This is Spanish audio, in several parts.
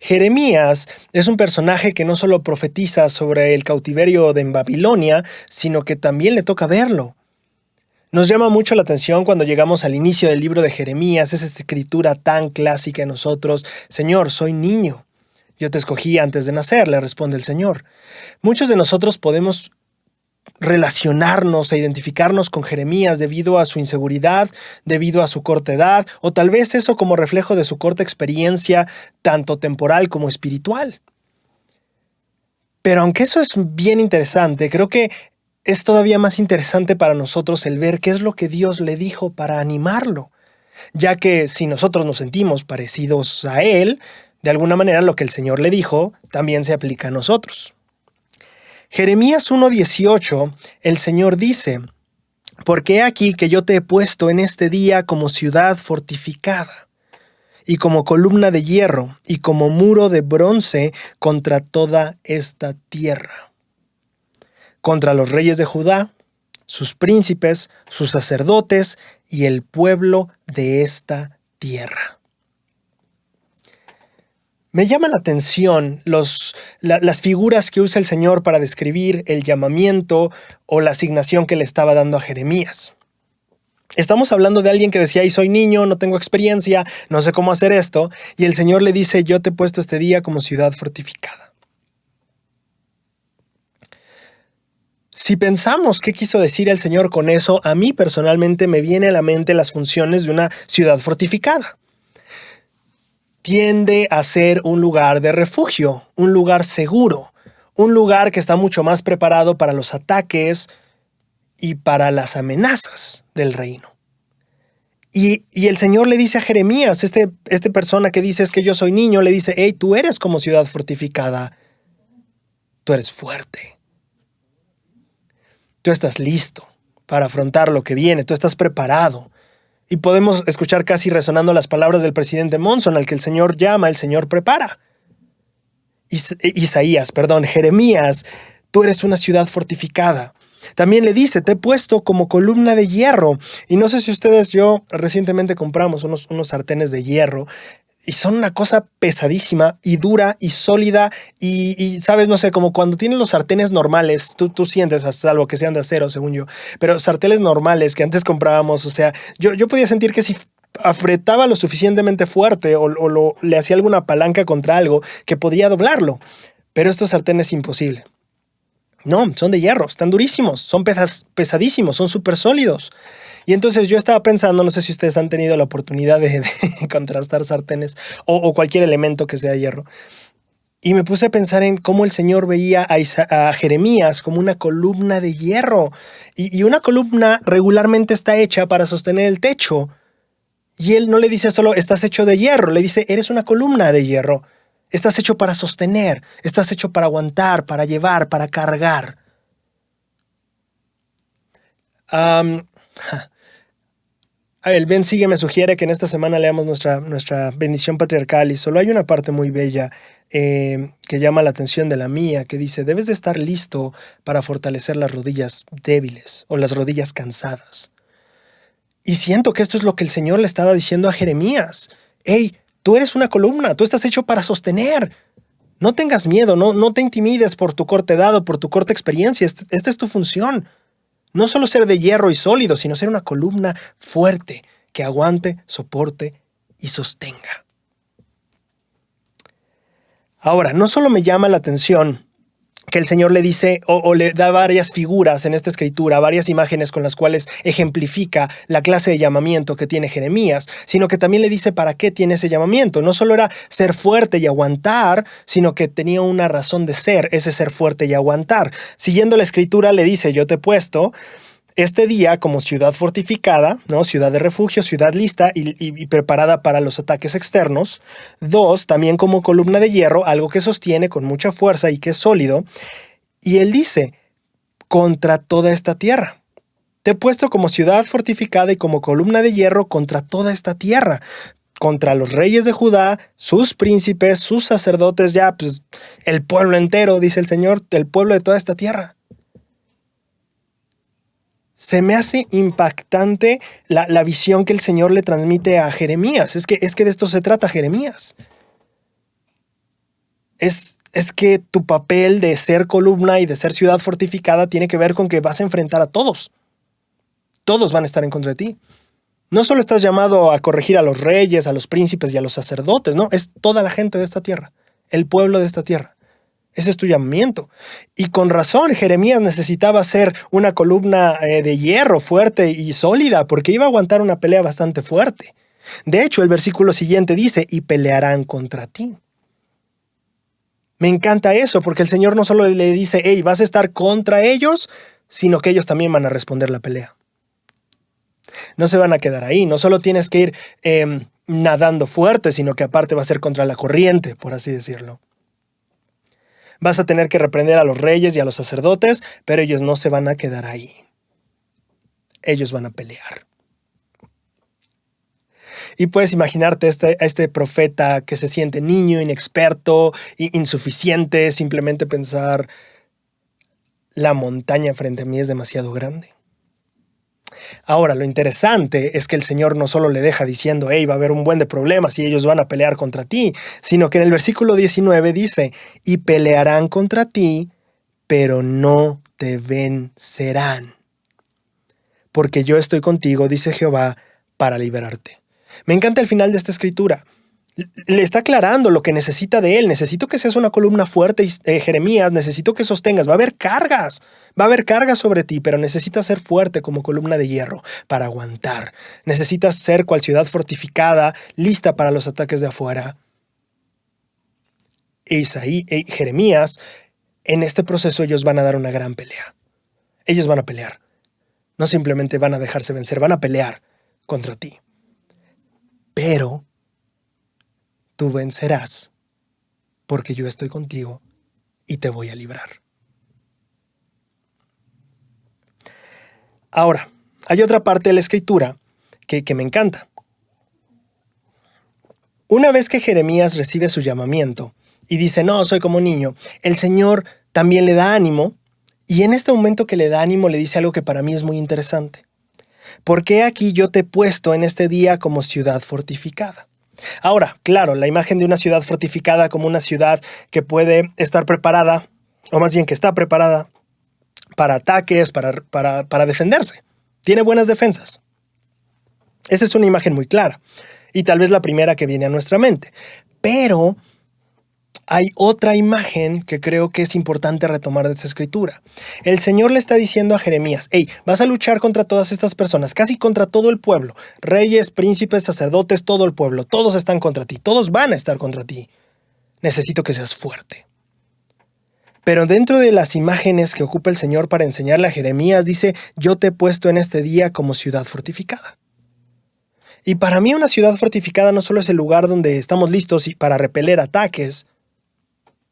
Jeremías es un personaje que no solo profetiza sobre el cautiverio de Babilonia, sino que también le toca verlo. Nos llama mucho la atención cuando llegamos al inicio del libro de Jeremías, esa escritura tan clásica en nosotros. Señor, soy niño. Yo te escogí antes de nacer, le responde el Señor. Muchos de nosotros podemos relacionarnos e identificarnos con Jeremías debido a su inseguridad, debido a su corta edad, o tal vez eso como reflejo de su corta experiencia, tanto temporal como espiritual. Pero aunque eso es bien interesante, creo que es todavía más interesante para nosotros el ver qué es lo que Dios le dijo para animarlo, ya que si nosotros nos sentimos parecidos a Él, de alguna manera lo que el Señor le dijo también se aplica a nosotros. Jeremías 1:18, el Señor dice: «Porque he aquí que yo te he puesto en este día como ciudad fortificada, y como columna de hierro, y como muro de bronce contra toda esta tierra, contra los reyes de Judá, sus príncipes, sus sacerdotes y el pueblo de esta tierra». Me llama la atención las figuras que usa el Señor para describir el llamamiento o la asignación que le estaba dando a Jeremías. Estamos hablando de alguien que decía: "Y soy niño, no tengo experiencia, no sé cómo hacer esto", y el Señor le dice: "Yo te he puesto este día como ciudad fortificada". Si pensamos qué quiso decir el Señor con eso, a mí personalmente me viene a la mente las funciones de una ciudad fortificada. Tiende a ser un lugar de refugio, un lugar seguro, un lugar que está mucho más preparado para los ataques y para las amenazas del reino. Y el Señor le dice a Jeremías, este persona que dice: "Es que yo soy niño", le dice: "Hey, tú eres como ciudad fortificada, tú eres fuerte, tú estás listo para afrontar lo que viene, tú estás preparado". Y podemos escuchar casi resonando las palabras del presidente Monson, al que el Señor llama, el Señor prepara. Jeremías, tú eres una ciudad fortificada. También le dice: "Te he puesto como columna de hierro". Y no sé si ustedes, yo recientemente compramos unos sartenes de hierro, y son una cosa pesadísima y dura y sólida y sabes, no sé, como cuando tienes los sartenes normales, tú sientes, a salvo que sean de acero, según yo, pero sartenes normales que antes comprábamos, o sea, yo podía sentir que si apretaba lo suficientemente fuerte o le hacía alguna palanca contra algo, que podía doblarlo, pero estos sartenes es imposible. No, son de hierro, están durísimos, son pesadísimos, son súper sólidos. Y entonces yo estaba pensando, no sé si ustedes han tenido la oportunidad de contrastar sartenes o cualquier elemento que sea hierro. Y me puse a pensar en cómo el Señor veía a Jeremías como una columna de hierro. Y una columna regularmente está hecha para sostener el techo. Y Él no le dice solo: "Estás hecho de hierro", le dice: "Eres una columna de hierro. Estás hecho para sostener, estás hecho para aguantar, para llevar, para cargar". El Ben Sigue me sugiere que en esta semana leamos nuestra bendición patriarcal, y solo hay una parte muy bella que llama la atención de la mía, que dice: "Debes de estar listo para fortalecer las rodillas débiles o las rodillas cansadas". Y siento que esto es lo que el Señor le estaba diciendo a Jeremías. Hey, tú eres una columna, tú estás hecho para sostener. No tengas miedo, no te intimides por tu corta edad o por tu corta experiencia. Esta es tu función. No solo ser de hierro y sólido, sino ser una columna fuerte que aguante, soporte y sostenga. Ahora, no solo me llama la atención que el Señor le dice o le da varias figuras en esta escritura, varias imágenes con las cuales ejemplifica la clase de llamamiento que tiene Jeremías, sino que también le dice para qué tiene ese llamamiento. No solo era ser fuerte y aguantar, sino que tenía una razón de ser, ese ser fuerte y aguantar. Siguiendo la escritura le dice: "Yo te he puesto este día como ciudad fortificada", ¿no? Ciudad de refugio, ciudad lista y preparada para los ataques externos. 2, también como columna de hierro, algo que sostiene con mucha fuerza y que es sólido. Y él dice: "Contra toda esta tierra. Te he puesto como ciudad fortificada y como columna de hierro contra toda esta tierra. Contra los reyes de Judá, sus príncipes, sus sacerdotes", ya, pues, el pueblo entero, dice el Señor, el pueblo de toda esta tierra. Se me hace impactante la visión que el Señor le transmite a Jeremías. Es que de esto se trata Jeremías. es que tu papel de ser columna y de ser ciudad fortificada tiene que ver con que vas a enfrentar a todos. Todos van a estar en contra de ti. No solo estás llamado a corregir a los reyes, a los príncipes y a los sacerdotes, no, es toda la gente de esta tierra, el pueblo de esta tierra. Ese es tu llamamiento. Y con razón, Jeremías necesitaba ser una columna de hierro fuerte y sólida, porque iba a aguantar una pelea bastante fuerte. De hecho, el versículo siguiente dice, y pelearán contra ti. Me encanta eso, porque el Señor no solo le dice, hey, vas a estar contra ellos, sino que ellos también van a responder la pelea. No se van a quedar ahí, no solo tienes que ir nadando fuerte, sino que aparte va a ser contra la corriente, por así decirlo. Vas a tener que reprender a los reyes y a los sacerdotes, pero ellos no se van a quedar ahí. Ellos van a pelear. Y puedes imaginarte a este profeta que se siente niño, inexperto, insuficiente, simplemente pensar, la montaña frente a mí es demasiado grande. Ahora, lo interesante es que el Señor no solo le deja diciendo, hey, va a haber un buen de problemas y ellos van a pelear contra ti, sino que en el versículo 19 dice, y pelearán contra ti, pero no te vencerán. Porque yo estoy contigo, dice Jehová, para liberarte. Me encanta el final de esta escritura. Le está aclarando lo que necesita de él. Necesito que seas una columna fuerte, Jeremías, necesito que sostengas. Va a haber cargas sobre ti, pero necesitas ser fuerte como columna de hierro para aguantar. Necesitas ser cual ciudad fortificada, lista para los ataques de afuera. Jeremías, en este proceso ellos van a dar una gran pelea. Ellos van a pelear. No simplemente van a dejarse vencer, van a pelear contra ti. Pero tú vencerás, porque yo estoy contigo y te voy a librar. Ahora, hay otra parte de la escritura que me encanta. Una vez que Jeremías recibe su llamamiento y dice, no, soy como niño, el Señor también le da ánimo, y en este momento que le da ánimo le dice algo que para mí es muy interesante. Porque aquí yo te he puesto en este día como ciudad fortificada. Ahora, claro, la imagen de una ciudad fortificada como una ciudad que puede estar preparada, o más bien que está preparada para ataques, para defenderse. Tiene buenas defensas. Esa es una imagen muy clara, y tal vez la primera que viene a nuestra mente. Pero hay otra imagen que creo que es importante retomar de esta escritura. El Señor le está diciendo a Jeremías, hey, vas a luchar contra todas estas personas, casi contra todo el pueblo. Reyes, príncipes, sacerdotes, todo el pueblo. Todos están contra ti, todos van a estar contra ti. Necesito que seas fuerte. Pero dentro de las imágenes que ocupa el Señor para enseñarle a Jeremías, dice, yo te he puesto en este día como ciudad fortificada. Y para mí una ciudad fortificada no solo es el lugar donde estamos listos para repeler ataques,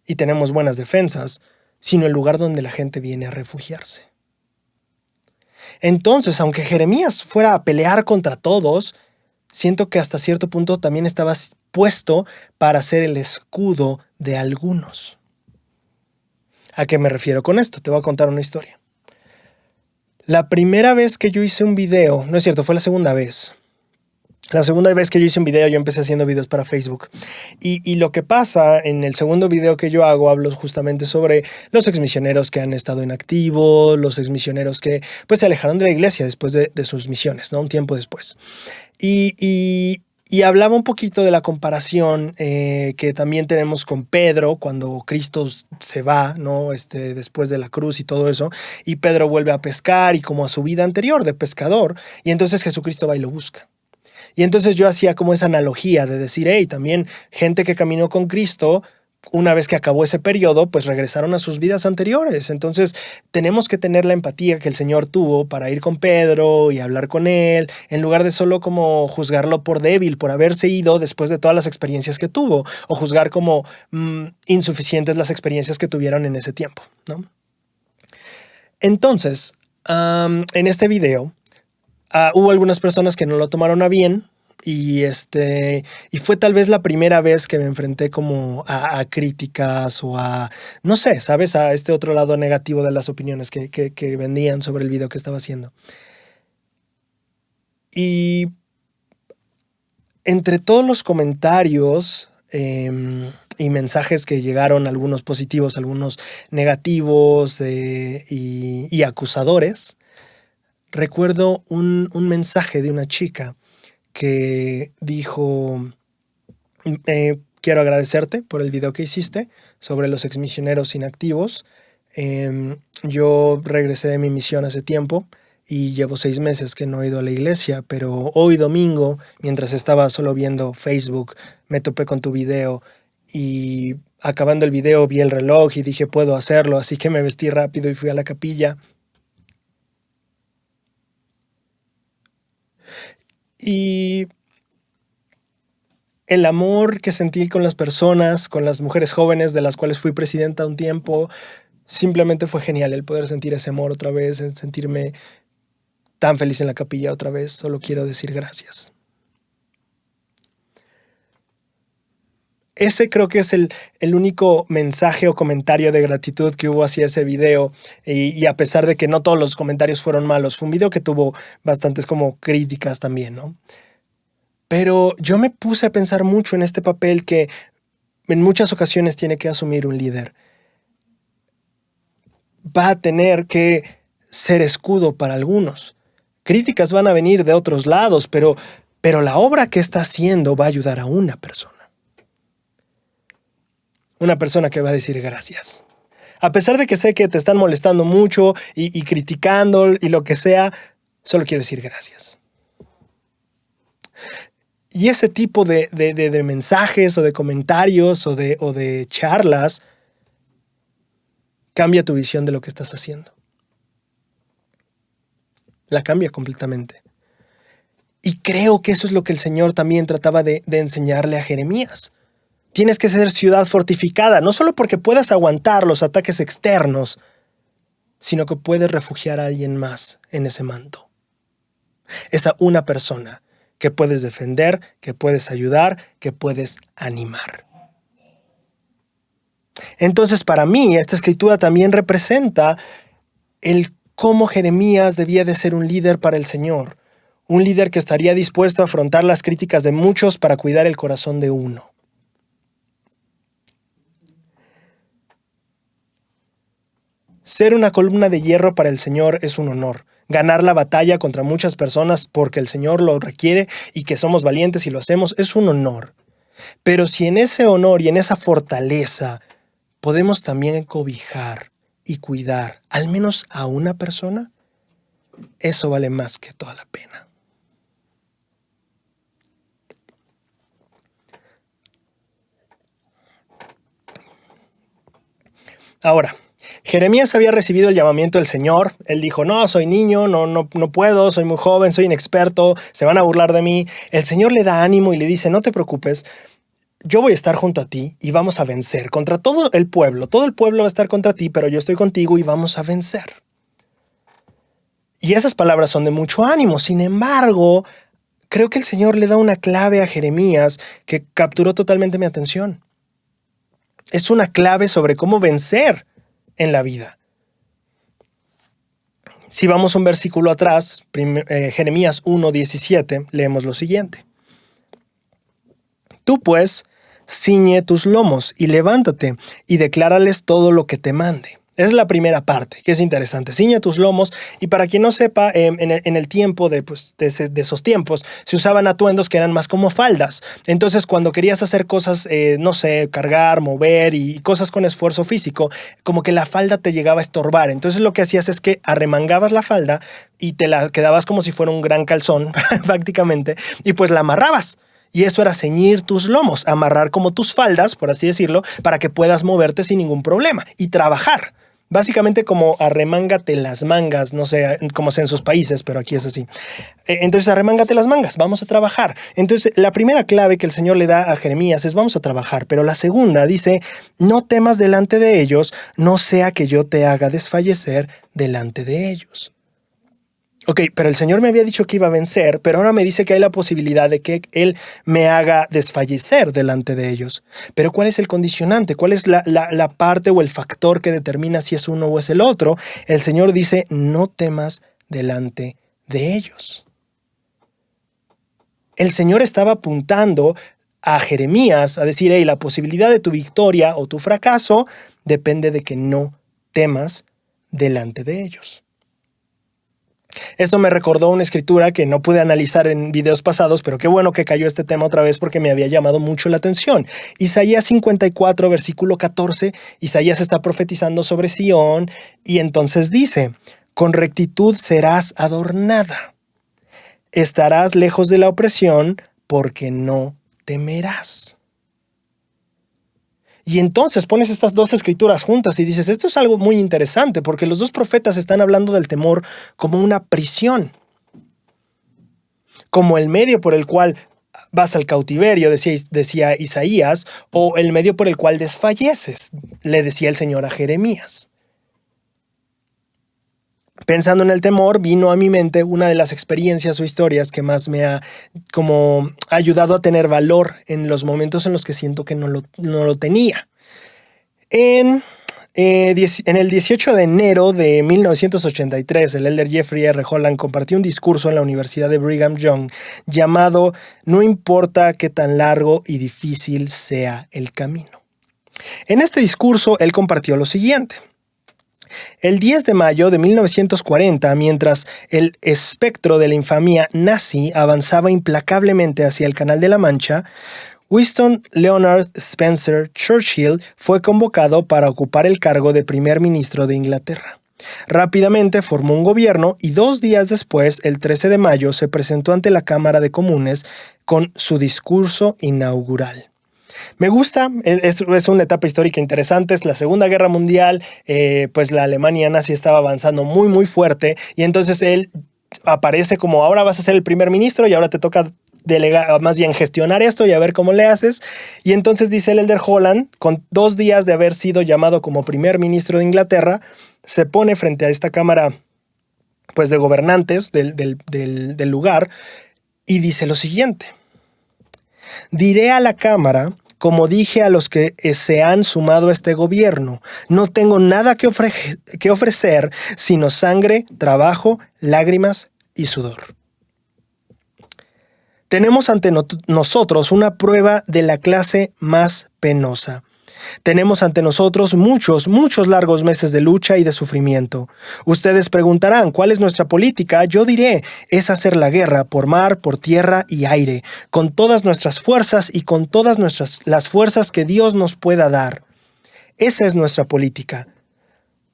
y tenemos buenas defensas, sino el lugar donde la gente viene a refugiarse. Entonces, aunque Jeremías fuera a pelear contra todos, siento que hasta cierto punto también estaba puesto para ser el escudo de algunos. ¿A qué me refiero con esto? Te voy a contar una historia. La primera vez que yo hice un video, no es cierto, fue la segunda vez. La segunda vez que yo hice un video, yo empecé haciendo videos para Facebook. Y lo que pasa en el segundo video que yo hago, hablo justamente sobre los exmisioneros que han estado inactivos, los exmisioneros que pues se alejaron de la iglesia después de sus misiones, ¿no? Un tiempo después. Y hablaba un poquito de la comparación que también tenemos con Pedro cuando Cristo se va, ¿no? Después de la cruz y todo eso, y Pedro vuelve a pescar y como a su vida anterior de pescador, y entonces Jesucristo va y lo busca. Y entonces yo hacía como esa analogía de decir, hey, también gente que caminó con Cristo, una vez que acabó ese periodo, pues regresaron a sus vidas anteriores. Entonces tenemos que tener la empatía que el Señor tuvo para ir con Pedro y hablar con él, en lugar de solo como juzgarlo por débil, por haberse ido después de todas las experiencias que tuvo, o juzgar como insuficientes las experiencias que tuvieron en ese tiempo, ¿no? Entonces, en este video, hubo algunas personas que no lo tomaron a bien y fue tal vez la primera vez que me enfrenté como a críticas o a, no sé, ¿sabes? A este otro lado negativo de las opiniones que vendían sobre el video que estaba haciendo. Y entre todos los comentarios y mensajes que llegaron, algunos positivos, algunos negativos y acusadores, recuerdo un mensaje de una chica que dijo, quiero agradecerte por el video que hiciste sobre los exmisioneros inactivos. Yo regresé de mi misión hace tiempo y llevo 6 meses que no he ido a la iglesia, pero hoy domingo, mientras estaba solo viendo Facebook, me topé con tu video y acabando el video vi el reloj y dije puedo hacerlo, así que me vestí rápido y fui a la capilla. Y el amor que sentí con las personas, con las mujeres jóvenes de las cuales fui presidenta un tiempo, simplemente fue genial el poder sentir ese amor otra vez, el sentirme tan feliz en la capilla otra vez. Solo quiero decir gracias. Ese creo que es el único mensaje o comentario de gratitud que hubo hacia ese video. Y a pesar de que no todos los comentarios fueron malos, fue un video que tuvo bastantes como críticas también, ¿no? Pero yo me puse a pensar mucho en este papel que en muchas ocasiones tiene que asumir un líder. Va a tener que ser escudo para algunos. Críticas van a venir de otros lados, pero la obra que está haciendo va a ayudar a una persona. Una persona que va a decir gracias. A pesar de que sé que te están molestando mucho y criticando y lo que sea, solo quiero decir gracias. Y ese tipo de mensajes o de comentarios o de charlas cambia tu visión de lo que estás haciendo. La cambia completamente. Y creo que eso es lo que el Señor también trataba de enseñarle a Jeremías. Tienes que ser ciudad fortificada, no solo porque puedas aguantar los ataques externos, sino que puedes refugiar a alguien más en ese manto. Esa una persona que puedes defender, que puedes ayudar, que puedes animar. Entonces, para mí, esta escritura también representa el cómo Jeremías debía de ser un líder para el Señor. Un líder que estaría dispuesto a afrontar las críticas de muchos para cuidar el corazón de uno. Ser una columna de hierro para el Señor es un honor. Ganar la batalla contra muchas personas porque el Señor lo requiere y que somos valientes y lo hacemos es un honor. Pero si en ese honor y en esa fortaleza podemos también cobijar y cuidar al menos a una persona, eso vale más que toda la pena. Ahora, Jeremías había recibido el llamamiento del Señor. Él dijo, no, soy niño, no puedo, soy muy joven, soy inexperto, se van a burlar de mí. El Señor le da ánimo y le dice, no te preocupes, yo voy a estar junto a ti y vamos a vencer contra todo el pueblo. Todo el pueblo va a estar contra ti, pero yo estoy contigo y vamos a vencer. Y esas palabras son de mucho ánimo. Sin embargo, creo que el Señor le da una clave a Jeremías que capturó totalmente mi atención. Es una clave sobre cómo vencer en la vida. Si vamos un versículo atrás, Jeremías 1:17, leemos lo siguiente. Tú pues, ciñe tus lomos y levántate y declárales todo lo que te mande. Esa es la primera parte, que es interesante. Ciñe tus lomos, y para quien no sepa, en el tiempo de esos tiempos, se usaban atuendos que eran más como faldas. Entonces, cuando querías hacer cosas, no sé, cargar, mover y cosas con esfuerzo físico, como que la falda te llegaba a estorbar. Entonces, lo que hacías es que arremangabas la falda y te la quedabas como si fuera un gran calzón, prácticamente, y pues la amarrabas. Y eso era ceñir tus lomos, amarrar como tus faldas, por así decirlo, para que puedas moverte sin ningún problema y trabajar. Básicamente como arremángate las mangas, no sé cómo sea en sus países, pero aquí es así. Entonces arremángate las mangas, vamos a trabajar. Entonces la primera clave que el Señor le da a Jeremías es vamos a trabajar, pero la segunda dice, no temas delante de ellos, no sea que yo te haga desfallecer delante de ellos. Ok, pero el Señor me había dicho que iba a vencer, pero ahora me dice que hay la posibilidad de que Él me haga desfallecer delante de ellos. Pero ¿cuál es el condicionante? ¿Cuál es la parte o el factor que determina si es uno o es el otro? El Señor dice, no temas delante de ellos. El Señor estaba apuntando a Jeremías a decir, hey, la posibilidad de tu victoria o tu fracaso depende de que no temas delante de ellos. Esto me recordó una escritura que no pude analizar en videos pasados, pero qué bueno que cayó este tema otra vez porque me había llamado mucho la atención. Isaías 54, versículo 14, Isaías está profetizando sobre Sión y entonces dice, con rectitud serás adornada, estarás lejos de la opresión porque no temerás. Y entonces pones estas dos escrituras juntas y dices, esto es algo muy interesante porque los dos profetas están hablando del temor como una prisión, como el medio por el cual vas al cautiverio, decía Isaías, o el medio por el cual desfalleces, le decía el Señor a Jeremías. Pensando en el temor, vino a mi mente una de las experiencias o historias que más me ha como ayudado a tener valor en los momentos en los que siento que no lo tenía. En el 18 de enero de 1983, el elder Jeffrey R. Holland compartió un discurso en la Universidad de Brigham Young llamado No importa qué tan largo y difícil sea el camino. En este discurso, él compartió lo siguiente. El 10 de mayo de 1940, mientras el espectro de la infamia nazi avanzaba implacablemente hacia el Canal de la Mancha, Winston Leonard Spencer Churchill fue convocado para ocupar el cargo de primer ministro de Inglaterra. Rápidamente formó un gobierno y 2 días después, el 13 de mayo, se presentó ante la Cámara de Comunes con su discurso inaugural. Me gusta, es una etapa histórica interesante, es la Segunda Guerra Mundial, pues la Alemania nazi estaba avanzando muy muy fuerte y entonces él aparece como ahora vas a ser el primer ministro y ahora te toca delegar, más bien gestionar esto y a ver cómo le haces. Y entonces dice el elder Holland, con 2 días de haber sido llamado como primer ministro de Inglaterra, se pone frente a esta cámara pues de gobernantes del lugar y dice lo siguiente. Diré a la cámara, como dije a los que se han sumado a este gobierno, no tengo nada que ofrecer sino sangre, trabajo, lágrimas y sudor. Tenemos ante nosotros una prueba de la clase más penosa. Tenemos ante nosotros muchos largos meses de lucha y de sufrimiento. Ustedes preguntarán, ¿cuál es nuestra política? Yo diré, es hacer la guerra por mar, por tierra y aire, con todas nuestras fuerzas y con todas las fuerzas que Dios nos pueda dar. Esa es nuestra política.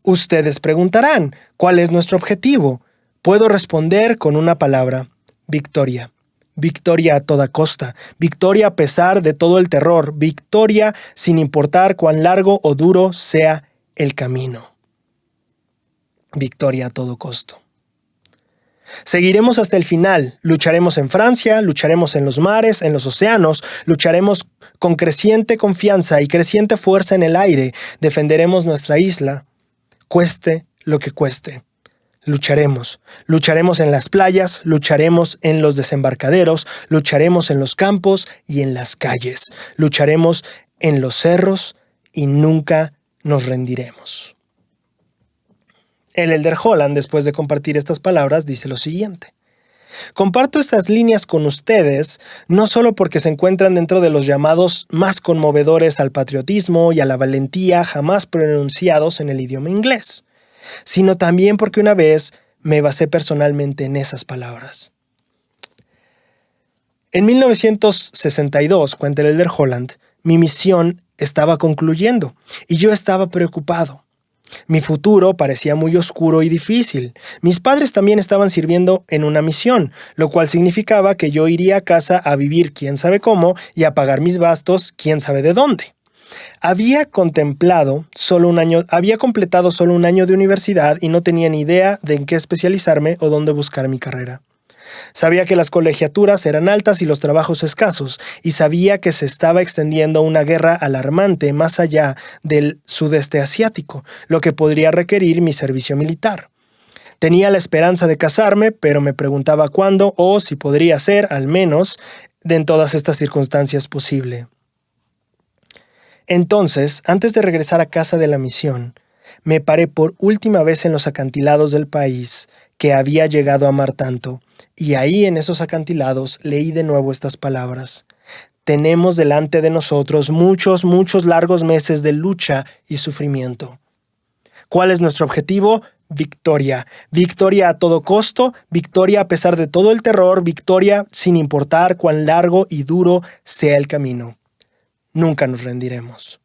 Ustedes preguntarán, ¿cuál es nuestro objetivo? Puedo responder con una palabra, victoria. Victoria a toda costa, victoria a pesar de todo el terror, victoria sin importar cuán largo o duro sea el camino. Victoria a todo costo. Seguiremos hasta el final, lucharemos en Francia, lucharemos en los mares, en los océanos, lucharemos con creciente confianza y creciente fuerza en el aire, defenderemos nuestra isla, cueste lo que cueste. Lucharemos en las playas, lucharemos en los desembarcaderos, lucharemos en los campos y en las calles, lucharemos en los cerros y nunca nos rendiremos. El elder Holland, después de compartir estas palabras, dice lo siguiente. Comparto estas líneas con ustedes no solo porque se encuentran dentro de los llamados más conmovedores al patriotismo y a la valentía jamás pronunciados en el idioma inglés, sino también porque una vez me basé personalmente en esas palabras. En 1962, cuenta el elder Holland, mi misión estaba concluyendo y yo estaba preocupado. Mi futuro parecía muy oscuro y difícil. Mis padres también estaban sirviendo en una misión, lo cual significaba que yo iría a casa a vivir quién sabe cómo y a pagar mis gastos quién sabe de dónde. Había completado solo un año de universidad y no tenía ni idea de en qué especializarme o dónde buscar mi carrera. Sabía que las colegiaturas eran altas y los trabajos escasos, y sabía que se estaba extendiendo una guerra alarmante más allá del sudeste asiático, lo que podría requerir mi servicio militar. Tenía la esperanza de casarme, pero me preguntaba cuándo o si podría ser, al menos, en todas estas circunstancias posible. Entonces, antes de regresar a casa de la misión, me paré por última vez en los acantilados del país que había llegado a amar tanto, y ahí en esos acantilados leí de nuevo estas palabras. tenemos delante de nosotros muchos, muchos largos meses de lucha y sufrimiento. ¿Cuál es nuestro objetivo? Victoria. Victoria a todo costo, victoria a pesar de todo el terror, victoria sin importar cuán largo y duro sea el camino. Nunca nos rendiremos.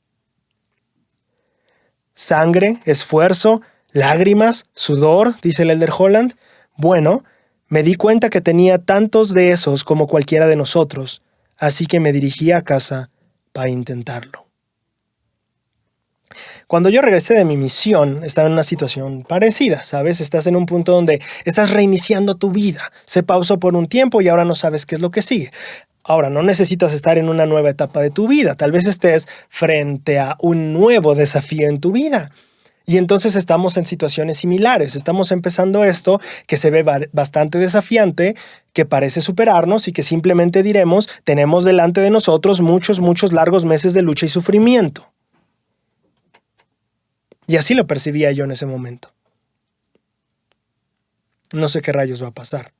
Sangre, esfuerzo, lágrimas, sudor, dice el Elder Holland. Bueno, me di cuenta que tenía tantos de esos como cualquiera de nosotros, así que me dirigí a casa para intentarlo. Cuando yo regresé de mi misión, estaba en una situación parecida, ¿sabes? Estás en un punto donde estás reiniciando tu vida. Se pausó por un tiempo y ahora no sabes qué es lo que sigue. Ahora, no necesitas estar en una nueva etapa de tu vida. Tal vez estés frente a un nuevo desafío en tu vida. Y entonces estamos en situaciones similares. Estamos empezando esto que se ve bastante desafiante, que parece superarnos y que simplemente diremos, tenemos delante de nosotros muchos, muchos largos meses de lucha y sufrimiento. Y así lo percibía yo en ese momento. No sé qué rayos va a pasar.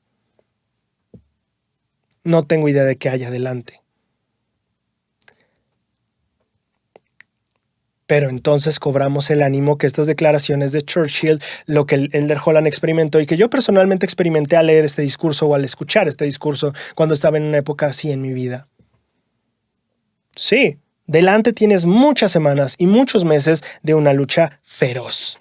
No tengo idea de qué hay adelante. Pero entonces cobramos el ánimo que estas declaraciones de Churchill, lo que el Elder Holland experimentó y que yo personalmente experimenté al leer este discurso o al escuchar este discurso cuando estaba en una época así en mi vida. Sí, delante tienes muchas semanas y muchos meses de una lucha feroz.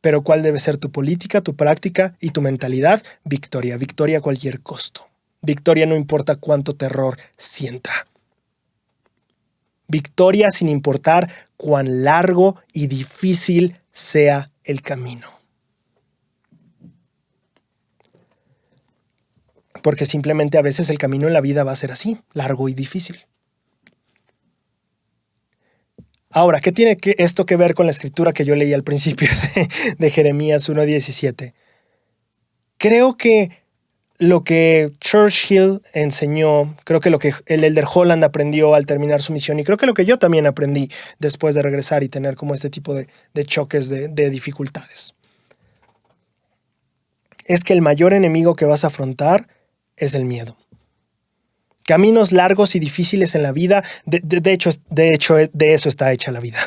Pero ¿cuál debe ser tu política, tu práctica y tu mentalidad? Victoria, victoria a cualquier costo. Victoria no importa cuánto terror sienta. Victoria sin importar cuán largo y difícil sea el camino. Porque simplemente a veces el camino en la vida va a ser así, largo y difícil. Ahora, ¿qué tiene esto que ver con la escritura que yo leí al principio de Jeremías 1:17? Creo que lo que Churchill enseñó, creo que lo que el Elder Holland aprendió al terminar su misión, y creo que lo que yo también aprendí después de regresar y tener como este tipo de choques de dificultades, es que el mayor enemigo que vas a afrontar es el miedo. Caminos largos y difíciles en la vida, de hecho, de eso está hecha la vida.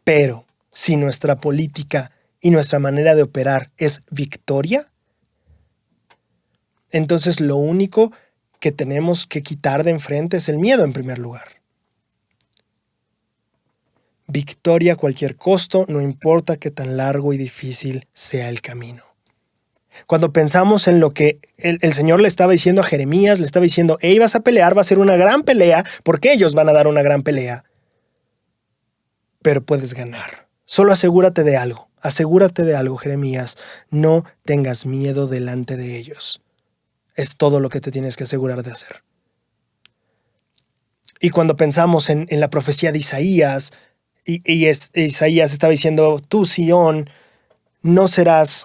Pero si nuestra política y nuestra manera de operar es victoria, entonces lo único que tenemos que quitar de enfrente es el miedo en primer lugar. Victoria a cualquier costo, no importa qué tan largo y difícil sea el camino. Cuando pensamos en lo que el Señor le estaba diciendo a Jeremías, le estaba diciendo, hey, vas a pelear, va a ser una gran pelea, porque ellos van a dar una gran pelea. Pero puedes ganar. Solo asegúrate de algo, Jeremías, no tengas miedo delante de ellos. Es todo lo que te tienes que asegurar de hacer. Y cuando pensamos en la profecía de Isaías, Isaías estaba diciendo, tú, Sión, no estarás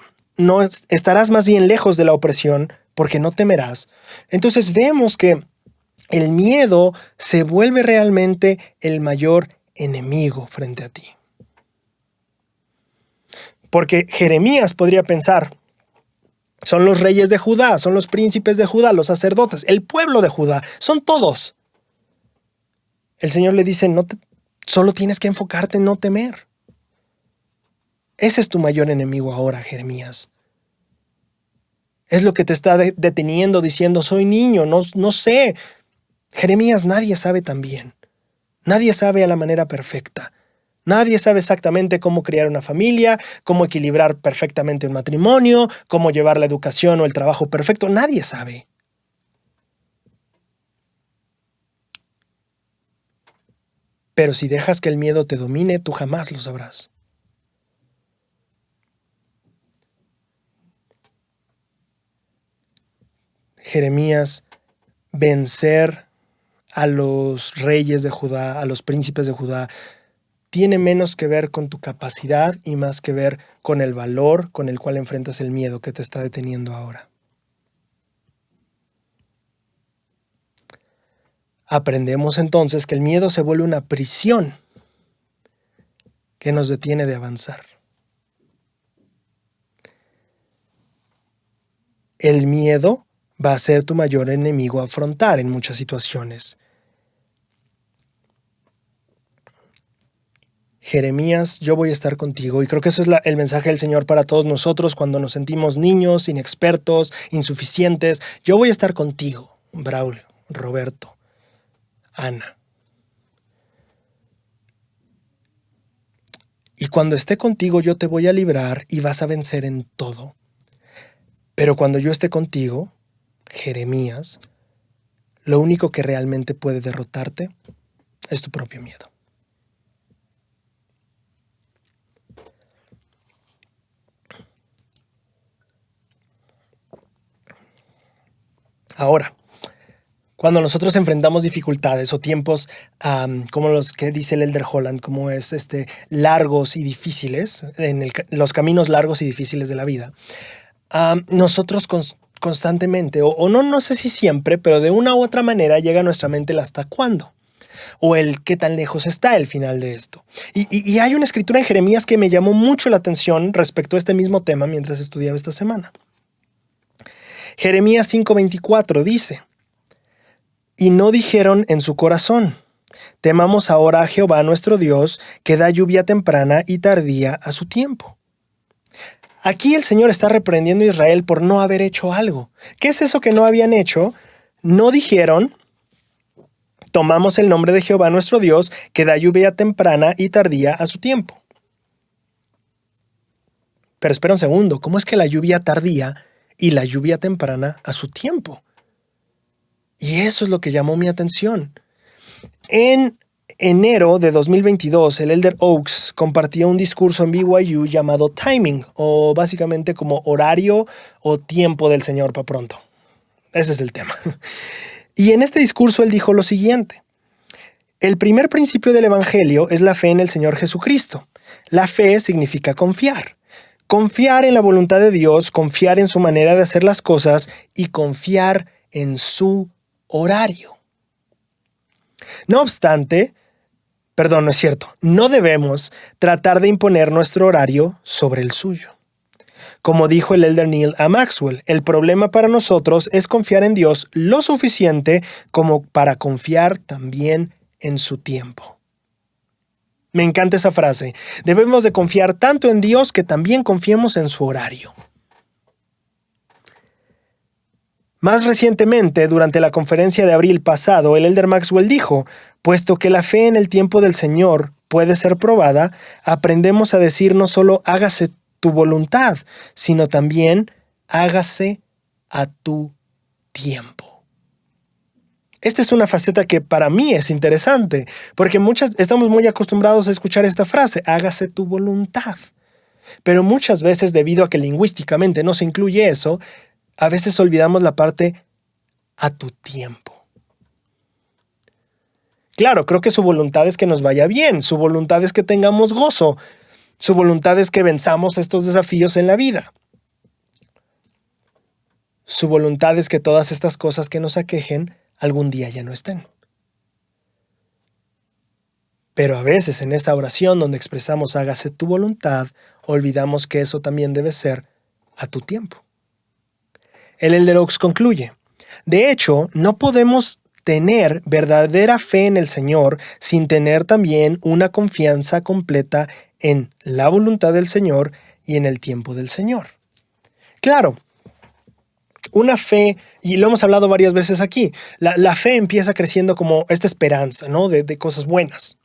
más bien lejos de la opresión, porque no temerás. Entonces vemos que el miedo se vuelve realmente el mayor enemigo frente a ti. Porque Jeremías podría pensar, son los reyes de Judá, son los príncipes de Judá, los sacerdotes, el pueblo de Judá, son todos. El Señor le dice, solo tienes que enfocarte en no temer. Ese es tu mayor enemigo ahora, Jeremías. Es lo que te está deteniendo diciendo, soy niño, no sé. Jeremías, nadie sabe tan bien. Nadie sabe a la manera perfecta. Nadie sabe exactamente cómo crear una familia, cómo equilibrar perfectamente un matrimonio, cómo llevar la educación o el trabajo perfecto. Nadie sabe. Pero si dejas que el miedo te domine, tú jamás lo sabrás. Jeremías, vencer a los reyes de Judá, a los príncipes de Judá, tiene menos que ver con tu capacidad y más que ver con el valor con el cual enfrentas el miedo que te está deteniendo ahora. Aprendemos entonces que el miedo se vuelve una prisión que nos detiene de avanzar. El miedo va a ser tu mayor enemigo a afrontar en muchas situaciones. Jeremías, yo voy a estar contigo. Y creo que eso es el mensaje del Señor para todos nosotros cuando nos sentimos niños, inexpertos, insuficientes. Yo voy a estar contigo, Braulio, Roberto, Ana. Y cuando esté contigo yo te voy a librar y vas a vencer en todo. Pero cuando yo esté contigo, Jeremías, lo único que realmente puede derrotarte es tu propio miedo. Ahora, cuando nosotros enfrentamos dificultades o tiempos como los que dice el Elder Holland, como es largos y difíciles, los caminos largos y difíciles de la vida, nosotros constantemente, o no sé si siempre, pero de una u otra manera llega a nuestra mente el hasta cuándo, o el qué tan lejos está el final de esto. Y hay una escritura en Jeremías que me llamó mucho la atención respecto a este mismo tema mientras estudiaba esta semana. Jeremías 5:24 dice: y no dijeron en su corazón, temamos ahora a Jehová nuestro Dios, que da lluvia temprana y tardía a su tiempo. Aquí el Señor está reprendiendo a Israel por no haber hecho algo. ¿Qué es eso que no habían hecho? No dijeron, tomamos el nombre de Jehová nuestro Dios, que da lluvia temprana y tardía a su tiempo. Pero espera un segundo, ¿cómo es que la lluvia tardía y la lluvia temprana a su tiempo? Y eso es lo que llamó mi atención. En enero de 2022, el Elder Oaks compartió un discurso en BYU llamado Timing, o básicamente como horario o tiempo del Señor para pronto. Ese es el tema. Y en este discurso él dijo lo siguiente: el primer principio del Evangelio es la fe en el Señor Jesucristo. La fe significa confiar. Confiar en la voluntad de Dios, confiar en su manera de hacer las cosas y confiar en su horario. No obstante, no es cierto, no debemos tratar de imponer nuestro horario sobre el suyo. Como dijo el Elder Neil A. Maxwell, el problema para nosotros es confiar en Dios lo suficiente como para confiar también en su tiempo. Me encanta esa frase. Debemos de confiar tanto en Dios que también confiemos en su horario. Más recientemente, durante la conferencia de abril pasado, el Elder Maxwell dijo: puesto que la fe en el tiempo del Señor puede ser probada, aprendemos a decir no solo hágase tu voluntad, sino también hágase a tu tiempo. Esta es una faceta que para mí es interesante, porque estamos muy acostumbrados a escuchar esta frase, hágase tu voluntad. Pero muchas veces, debido a que lingüísticamente no se incluye eso, a veces olvidamos la parte a tu tiempo. Claro, creo que su voluntad es que nos vaya bien, su voluntad es que tengamos gozo, su voluntad es que venzamos estos desafíos en la vida. Su voluntad es que todas estas cosas que nos aquejen algún día ya no estén. Pero a veces en esa oración donde expresamos hágase tu voluntad, olvidamos que eso también debe ser a tu tiempo. El Elder Oaks concluye: de hecho, no podemos tener verdadera fe en el Señor sin tener también una confianza completa en la voluntad del Señor y en el tiempo del Señor. Claro, una fe, y lo hemos hablado varias veces aquí, la fe empieza creciendo como esta esperanza, ¿no? de cosas buenas.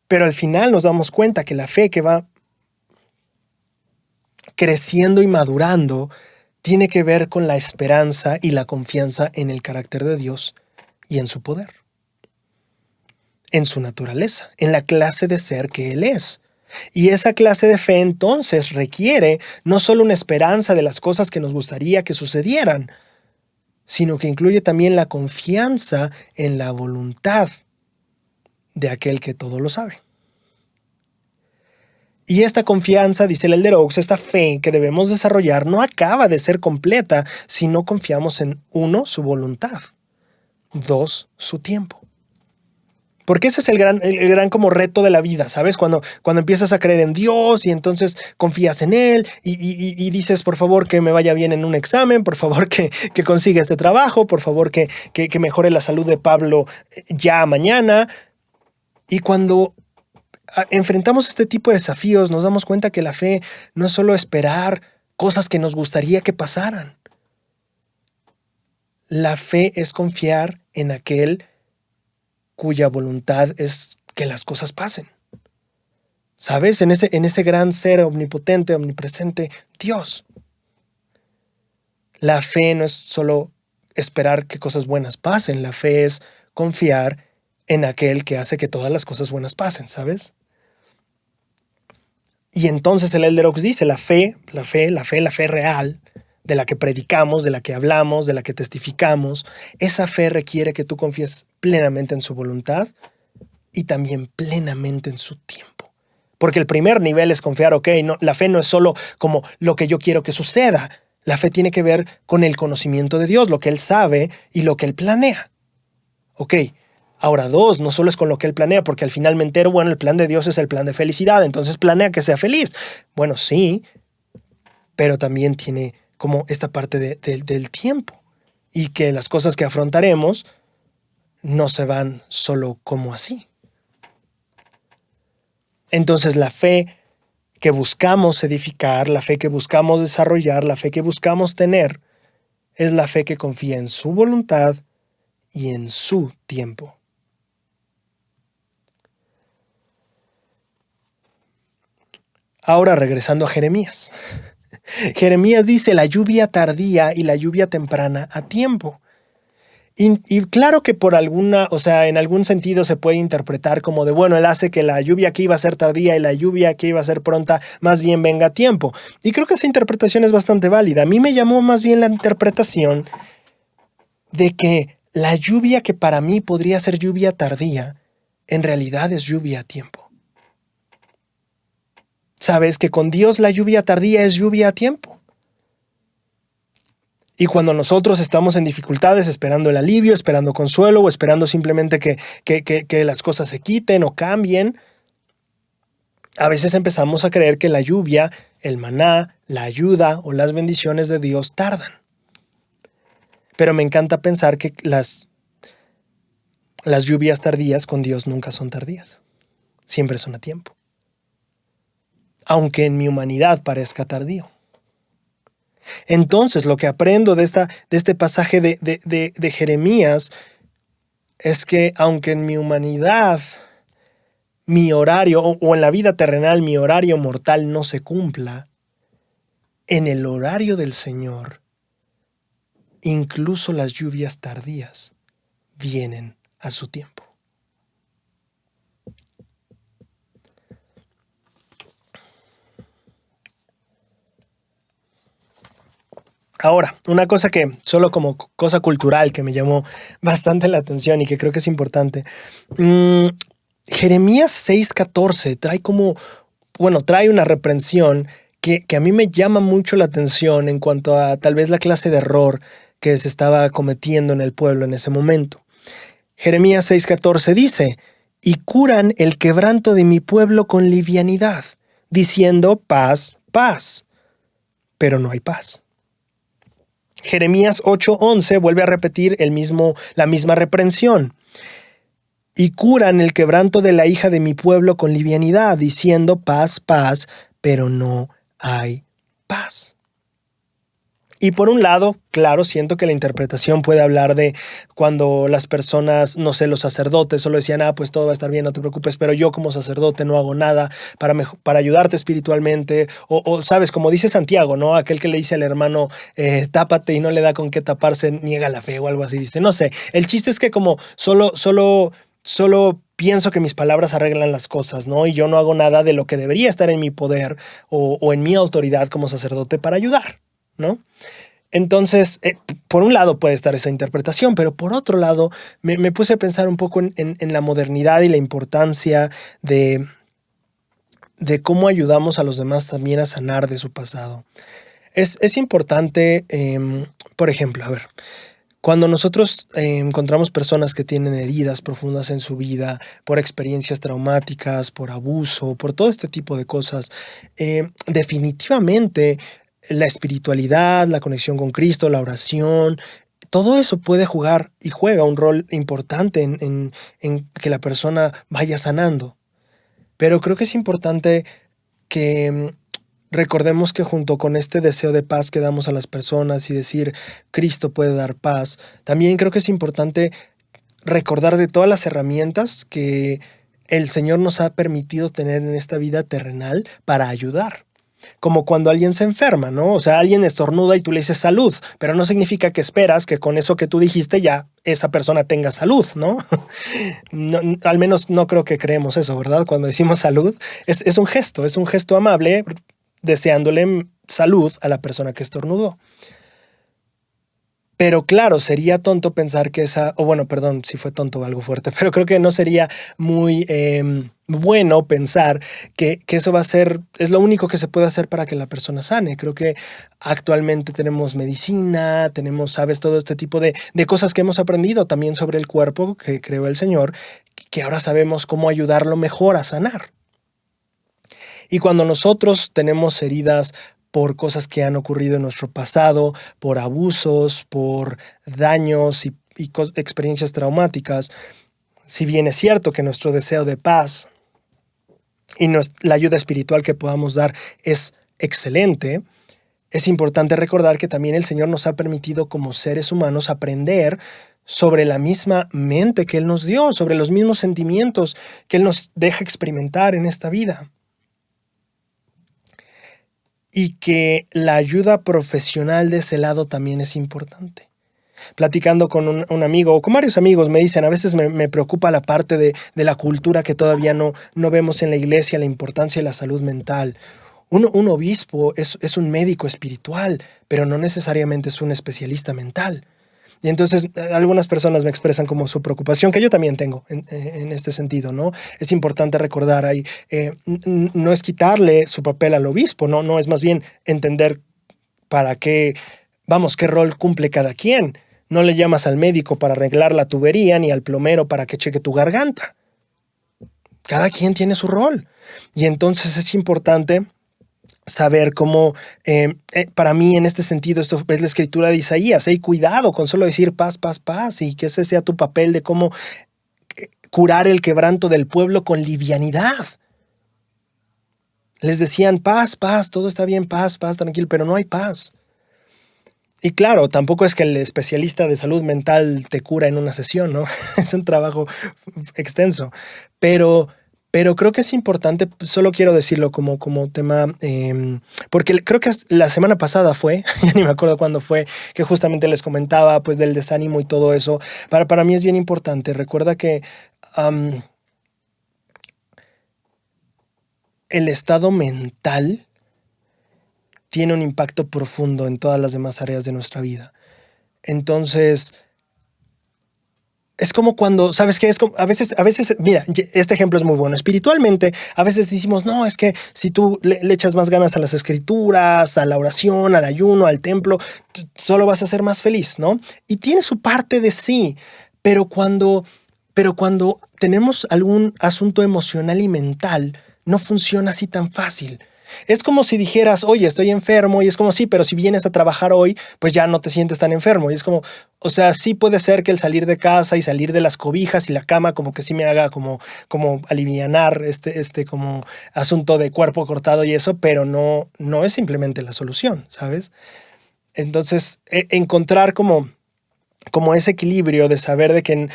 Pero al final nos damos cuenta que la fe que va creciendo y madurando tiene que ver con la esperanza y la confianza en el carácter de Dios y en su poder, en su naturaleza, en la clase de ser que Él es. Y esa clase de fe entonces requiere no solo una esperanza de las cosas que nos gustaría que sucedieran, sino que incluye también la confianza en la voluntad de aquel que todo lo sabe. Y esta confianza, dice el Elder Oaks, esta fe que debemos desarrollar no acaba de ser completa si no confiamos en 1, su voluntad, 2, su tiempo. Porque ese es el gran como reto de la vida, ¿sabes? Cuando empiezas a creer en Dios y entonces confías en Él y dices, por favor, que me vaya bien en un examen, por favor, que consiga este trabajo, por favor, que mejore la salud de Pablo ya mañana. Y cuando enfrentamos este tipo de desafíos, nos damos cuenta que la fe no es solo esperar cosas que nos gustaría que pasaran. La fe es confiar en aquel cuya voluntad es que las cosas pasen. ¿Sabes? En ese gran ser omnipotente, omnipresente, Dios. La fe no es solo esperar que cosas buenas pasen, la fe es confiar en aquel que hace que todas las cosas buenas pasen, ¿sabes? Y entonces el Elder Oaks dice, la fe real, de la que predicamos, de la que hablamos, de la que testificamos, esa fe requiere que tú confíes plenamente en su voluntad y también plenamente en su tiempo. Porque el primer nivel es confiar, la fe no es solo como lo que yo quiero que suceda. La fe tiene que ver con el conocimiento de Dios, lo que Él sabe y lo que Él planea. Ahora 2, no solo es con lo que Él planea, porque al final me entero, el plan de Dios es el plan de felicidad, entonces planea que sea feliz. Bueno, sí, pero también tiene como esta parte del tiempo y que las cosas que afrontaremos no se van solo como así. Entonces la fe que buscamos edificar, la fe que buscamos desarrollar, la fe que buscamos tener, es la fe que confía en su voluntad y en su tiempo. Ahora regresando a Jeremías. Jeremías dice la lluvia tardía y la lluvia temprana a tiempo. Y claro que en algún sentido se puede interpretar como de, él hace que la lluvia que iba a ser tardía y la lluvia que iba a ser pronta más bien venga a tiempo. Y creo que esa interpretación es bastante válida. A mí me llamó más bien la interpretación de que la lluvia que para mí podría ser lluvia tardía, en realidad es lluvia a tiempo. ¿Sabes que con Dios la lluvia tardía es lluvia a tiempo? Y cuando nosotros estamos en dificultades, esperando el alivio, esperando consuelo o esperando simplemente que las cosas se quiten o cambien, a veces empezamos a creer que la lluvia, el maná, la ayuda o las bendiciones de Dios tardan. Pero me encanta pensar que las lluvias tardías con Dios nunca son tardías. Siempre son a tiempo. Aunque en mi humanidad parezca tardío. Entonces, lo que aprendo de este pasaje de Jeremías es que aunque en mi humanidad, mi horario, o en la vida terrenal, mi horario mortal no se cumpla, en el horario del Señor, incluso las lluvias tardías vienen a su tiempo. Ahora, una cosa que, solo como cosa cultural, que me llamó bastante la atención y que creo que es importante. Jeremías 6:14 trae una reprensión que a mí me llama mucho la atención en cuanto a tal vez la clase de error que se estaba cometiendo en el pueblo en ese momento. Jeremías 6:14 dice, y curan el quebranto de mi pueblo con livianidad, diciendo paz, paz, pero no hay paz. Jeremías 8:11 vuelve a repetir la misma reprensión. Y curan el quebranto de la hija de mi pueblo con livianidad, diciendo paz, paz, pero no hay paz. Y por un lado, claro, siento que la interpretación puede hablar de cuando las personas, no sé, los sacerdotes solo decían, pues todo va a estar bien, no te preocupes, pero yo como sacerdote no hago nada para ayudarte espiritualmente. O, sabes, como dice Santiago, ¿no? Aquel que le dice al hermano, tápate y no le da con qué taparse, niega la fe o algo así. Dice, no sé, el chiste es que como solo pienso que mis palabras arreglan las cosas, ¿no? Y yo no hago nada de lo que debería estar en mi poder o en mi autoridad como sacerdote para ayudar, ¿no? Entonces, por un lado puede estar esa interpretación, pero por otro lado me puse a pensar un poco en la modernidad y la importancia de cómo ayudamos a los demás también a sanar de su pasado. Es importante, por ejemplo, Cuando nosotros encontramos personas que tienen heridas profundas en su vida por experiencias traumáticas, por abuso, por todo este tipo de cosas, definitivamente la espiritualidad, la conexión con Cristo, la oración, todo eso puede jugar y juega un rol importante en que la persona vaya sanando. Pero creo que es importante que recordemos que junto con este deseo de paz que damos a las personas y decir Cristo puede dar paz, también creo que es importante recordar de todas las herramientas que el Señor nos ha permitido tener en esta vida terrenal para ayudar. Como cuando alguien se enferma, ¿no? O sea, alguien estornuda y tú le dices salud, pero no significa que esperas que con eso que tú dijiste ya esa persona tenga salud, ¿no? No, al menos no creo que creemos eso, ¿verdad? Cuando decimos salud, es un gesto amable deseándole salud a la persona que estornudó. Pero claro, sería tonto pensar que o bueno, perdón, si fue tonto o algo fuerte, pero creo que no sería muy bueno pensar que eso va a ser, es lo único que se puede hacer para que la persona sane. Creo que actualmente tenemos medicina, tenemos, sabes, todo este tipo de cosas que hemos aprendido también sobre el cuerpo que creó el Señor, que ahora sabemos cómo ayudarlo mejor a sanar. Y cuando nosotros tenemos heridas por cosas que han ocurrido en nuestro pasado, por abusos, por daños y experiencias traumáticas, si bien es cierto que nuestro deseo de paz y la ayuda espiritual que podamos dar es excelente, es importante recordar que también el Señor nos ha permitido como seres humanos aprender sobre la misma mente que Él nos dio, sobre los mismos sentimientos que Él nos deja experimentar en esta vida. Y que la ayuda profesional de ese lado también es importante. Platicando con un amigo o con varios amigos me dicen, a veces me preocupa la parte de la cultura que todavía no vemos en la iglesia, la importancia de la salud mental. Un obispo es un médico espiritual, pero no necesariamente es un especialista mental. Y entonces algunas personas me expresan como su preocupación, que yo también tengo en este sentido, ¿no? Es importante recordar ahí, no es quitarle su papel al obispo, no es más bien entender para qué, vamos, qué rol cumple cada quien. No le llamas al médico para arreglar la tubería ni al plomero para que cheque tu garganta. Cada quien tiene su rol. Y entonces es importante saber cómo, para mí en este sentido, esto es la escritura de Isaías, cuidado con solo decir paz, paz, paz, y que ese sea tu papel de cómo curar el quebranto del pueblo con livianidad. Les decían paz, paz, todo está bien, paz, paz, tranquilo, pero no hay paz. Y claro, tampoco es que el especialista de salud mental te cura en una sesión, ¿no? Es un trabajo extenso, pero creo que es importante, solo quiero decirlo como tema, porque creo que la semana pasada fue, ya ni me acuerdo cuándo fue, que justamente les comentaba pues del desánimo y todo eso. Para mí es bien importante. Recuerda que el estado mental tiene un impacto profundo en todas las demás áreas de nuestra vida. Entonces, es como cuando, ¿sabes qué? Es como, a veces, mira, este ejemplo es muy bueno. Espiritualmente, a veces decimos, no, es que si tú le echas más ganas a las escrituras, a la oración, al ayuno, al templo, solo vas a ser más feliz, ¿no? Y tiene su parte de sí, pero cuando tenemos algún asunto emocional y mental, no funciona así tan fácil. Es como si dijeras, oye, estoy enfermo, y es como, sí, pero si vienes a trabajar hoy, pues ya no te sientes tan enfermo. Y es como, o sea, sí puede ser que el salir de casa y salir de las cobijas y la cama como que sí me haga como alivianar este como asunto de cuerpo cortado y eso, pero no es simplemente la solución, ¿sabes? Entonces, encontrar como ese equilibrio de saber de que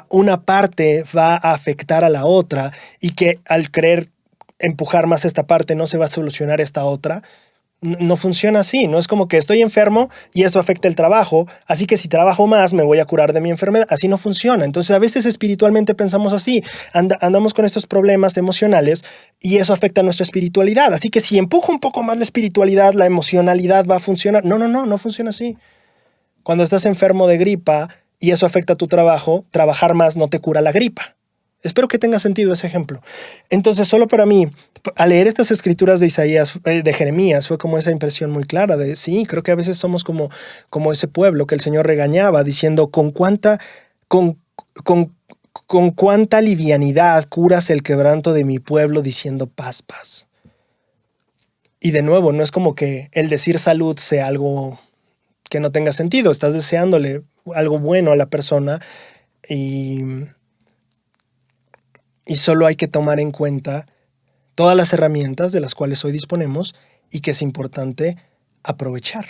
una parte va a afectar a la otra y que al creer empujar más esta parte no se va a solucionar esta otra. No funciona así, no es como que estoy enfermo y eso afecta el trabajo, así que si trabajo más me voy a curar de mi enfermedad. Así no funciona. Entonces a veces espiritualmente pensamos así, andamos con estos problemas emocionales y eso afecta nuestra espiritualidad. Así que si empujo un poco más la espiritualidad, la emocionalidad va a funcionar. No funciona así. Cuando estás enfermo de gripa y eso afecta tu trabajo, trabajar más no te cura la gripa. Espero que tenga sentido ese ejemplo. Entonces, solo para mí, al leer estas escrituras de Isaías, de Jeremías, fue como esa impresión muy clara de, sí, creo que a veces somos como ese pueblo que el Señor regañaba, diciendo, con, con, con cuánta livianidad curas el quebranto de mi pueblo, diciendo paz, paz. Y de nuevo, no es como que el decir salud sea algo que no tenga sentido. Estás deseándole algo bueno a la persona y solo hay que tomar en cuenta todas las herramientas de las cuales hoy disponemos y que es importante aprovechar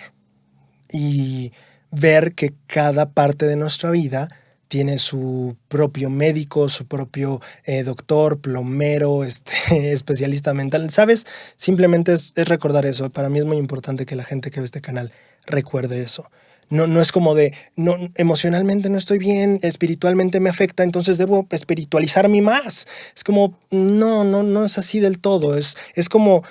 y ver que cada parte de nuestra vida tiene su propio médico, su propio doctor, plomero, especialista mental. ¿Sabes? Simplemente es recordar eso. Para mí es muy importante que la gente que ve este canal recuerde eso. No es como de, no, emocionalmente no estoy bien, espiritualmente me afecta, entonces debo espiritualizarme más. Es como, no es así del todo. Es como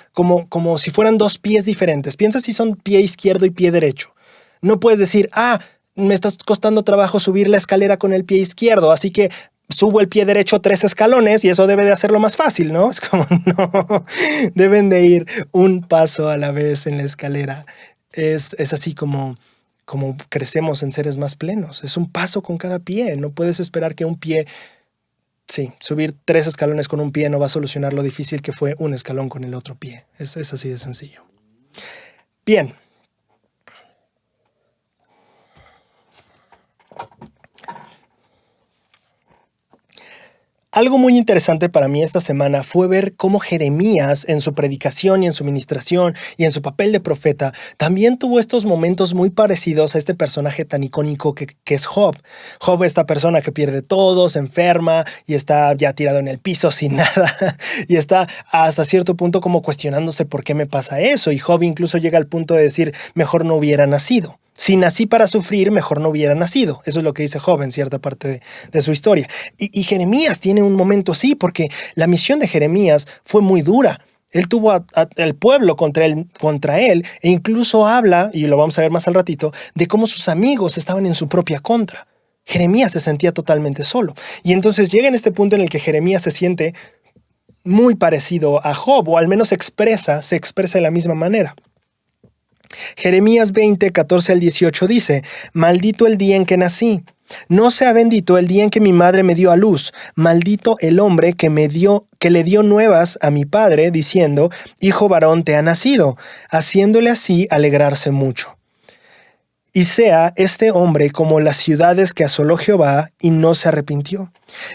si fueran dos pies diferentes. Piensa si son pie izquierdo y pie derecho. No puedes decir, me está costando trabajo subir la escalera con el pie izquierdo, así que subo el pie derecho 3 escalones y eso debe de hacerlo más fácil, ¿no? Es como, no, deben de ir un paso a la vez en la escalera. Es así como crecemos en seres más plenos. Es un paso con cada pie. No puedes esperar que un pie, sí, subir 3 escalones con un pie no va a solucionar lo difícil que fue un escalón con el otro pie. Es así de sencillo. Bien. Algo muy interesante para mí esta semana fue ver cómo Jeremías en su predicación y en su ministración y en su papel de profeta también tuvo estos momentos muy parecidos a este personaje tan icónico que es Job. Job, esta persona que pierde todo, se enferma y está ya tirado en el piso sin nada y está hasta cierto punto como cuestionándose por qué me pasa eso, y Job incluso llega al punto de decir, mejor no hubiera nacido. Si nací para sufrir, mejor no hubiera nacido. Eso es lo que dice Job en cierta parte de su historia. Y Jeremías tiene un momento así, porque la misión de Jeremías fue muy dura. Él tuvo al pueblo contra él e incluso habla, y lo vamos a ver más al ratito, de cómo sus amigos estaban en su propia contra. Jeremías se sentía totalmente solo. Y entonces llega en este punto en el que Jeremías se siente muy parecido a Job, o al menos se expresa de la misma manera. Jeremías 20, 14 al 18 dice, maldito el día en que nací. No sea bendito el día en que mi madre me dio a luz. Maldito el hombre que le dio nuevas a mi padre, diciendo, hijo varón te ha nacido, haciéndole así alegrarse mucho. Y sea este hombre como las ciudades que asoló Jehová y no se arrepintió.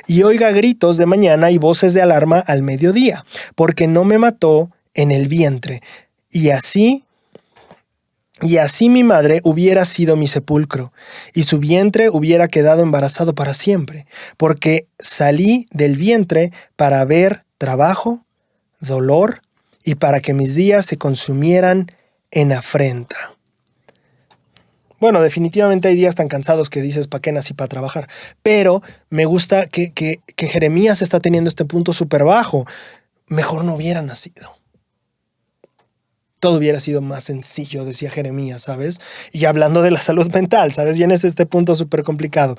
Y oiga gritos de mañana y voces de alarma al mediodía, porque no me mató en el vientre. Y así mi madre hubiera sido mi sepulcro, y su vientre hubiera quedado embarazado para siempre, porque salí del vientre para ver trabajo, dolor, y para que mis días se consumieran en afrenta. Bueno, definitivamente hay días tan cansados que dices, ¿para qué nací para trabajar? Pero me gusta que Jeremías está teniendo este punto súper bajo. Mejor no hubiera nacido. Todo hubiera sido más sencillo, decía Jeremías, ¿sabes? Y hablando de la salud mental, ¿sabes? Vienes a este punto súper complicado.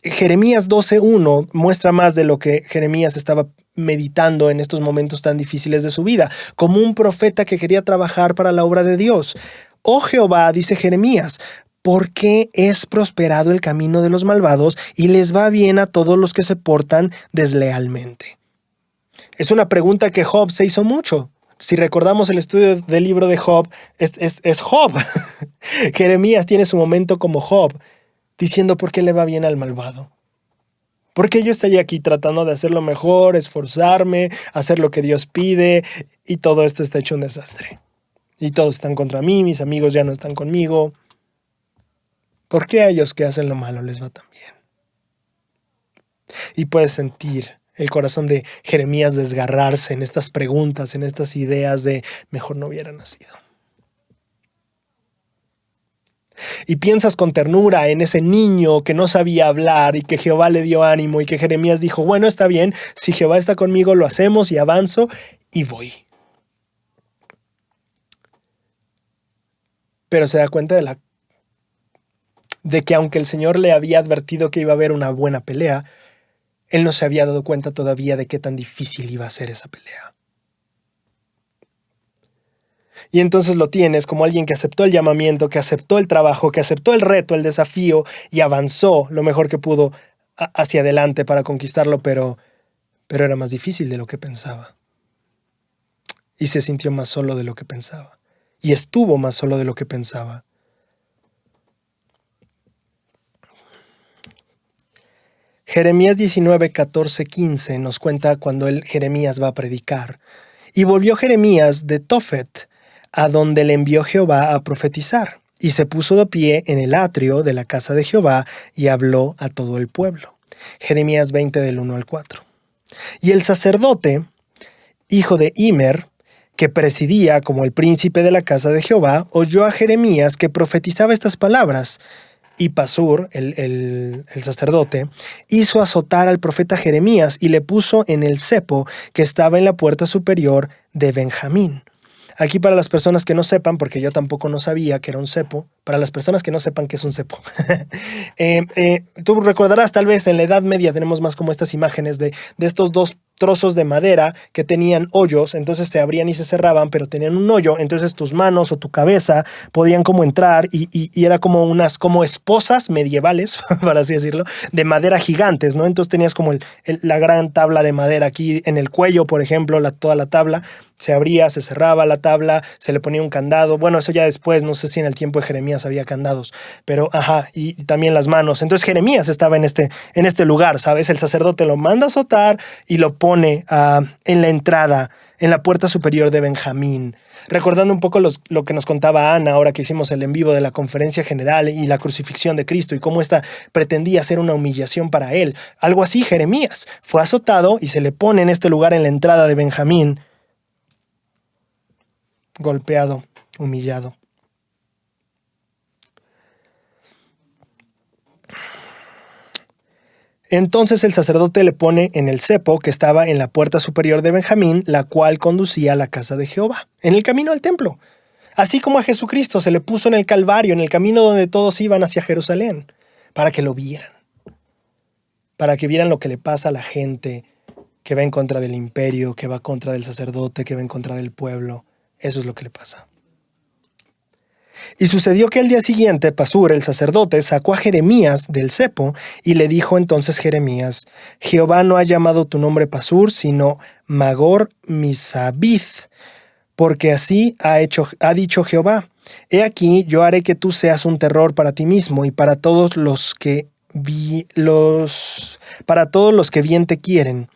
Jeremías 12:1 muestra más de lo que Jeremías estaba meditando en estos momentos tan difíciles de su vida, como un profeta que quería trabajar para la obra de Dios. Oh Jehová, dice Jeremías, ¿por qué es prosperado el camino de los malvados y les va bien a todos los que se portan deslealmente? Es una pregunta que Job se hizo mucho. Si recordamos el estudio del libro de Job, es Job. Jeremías tiene su momento como Job, diciendo por qué le va bien al malvado. ¿Por qué yo estoy aquí tratando de hacerlo mejor, esforzarme, hacer lo que Dios pide, y todo esto está hecho un desastre? Y todos están contra mí, mis amigos ya no están conmigo. ¿Por qué a ellos que hacen lo malo les va tan bien? Y puedes sentir el corazón de Jeremías desgarrarse en estas preguntas, en estas ideas de mejor no hubiera nacido. Y piensas con ternura en ese niño que no sabía hablar y que Jehová le dio ánimo y que Jeremías dijo, bueno, está bien, si Jehová está conmigo lo hacemos, y avanzo y voy. Pero se da cuenta de que aunque el Señor le había advertido que iba a haber una buena pelea, Él no se había dado cuenta todavía de qué tan difícil iba a ser esa pelea. Y entonces lo tienes como alguien que aceptó el llamamiento, que aceptó el trabajo, que aceptó el reto, el desafío y avanzó lo mejor que pudo hacia adelante para conquistarlo, pero era más difícil de lo que pensaba. Y se sintió más solo de lo que pensaba. Y estuvo más solo de lo que pensaba. Jeremías 19, 14, 15 nos cuenta cuando Jeremías va a predicar. Y volvió Jeremías de Tofet, a donde le envió Jehová a profetizar, y se puso de pie en el atrio de la casa de Jehová y habló a todo el pueblo. Jeremías 20 del 1 al 4. Y el sacerdote, hijo de Immer, que presidía como el príncipe de la casa de Jehová, oyó a Jeremías que profetizaba estas palabras. Y Pasur, el sacerdote, hizo azotar al profeta Jeremías y le puso en el cepo que estaba en la puerta superior de Benjamín. Aquí para las personas que no sepan, porque yo tampoco no sabía que era un cepo, para las personas que no sepan qué es un cepo. Tú recordarás, tal vez en la Edad Media tenemos más como estas imágenes de estos dos trozos de madera que tenían hoyos, entonces se abrían y se cerraban, pero tenían un hoyo, entonces tus manos o tu cabeza podían como entrar y era como unas como esposas medievales, para así decirlo, de madera gigantes, ¿no? Entonces tenías como la gran tabla de madera aquí en el cuello, por ejemplo, toda la tabla, se abría, se cerraba la tabla, se le ponía un candado, bueno, eso ya después, no sé si en el tiempo de Jeremías había candados, pero y también las manos. Entonces Jeremías estaba en este lugar, ¿sabes? El sacerdote lo manda a azotar y lo pone en la entrada, en la puerta superior de Benjamín. Recordando un poco lo que nos contaba Ana ahora que hicimos el en vivo de la conferencia general y la crucifixión de Cristo y cómo esta pretendía ser una humillación para él. Algo así Jeremías fue azotado y se le pone en este lugar en la entrada de Benjamín, golpeado, humillado. Entonces el sacerdote le pone en el cepo que estaba en la puerta superior de Benjamín, la cual conducía a la casa de Jehová, en el camino al templo. Así como a Jesucristo se le puso en el Calvario, en el camino donde todos iban hacia Jerusalén, para que lo vieran. Para que vieran lo que le pasa a la gente que va en contra del imperio, que va contra del sacerdote, que va en contra del pueblo. Eso es lo que le pasa. Y sucedió que al día siguiente Pasur, el sacerdote, sacó a Jeremías del cepo y le dijo entonces Jeremías: Jehová no ha llamado tu nombre Pasur, sino Magor Misabith, porque así ha dicho Jehová: he aquí, yo haré que tú seas un terror para ti mismo y para todos los que bien te quieren.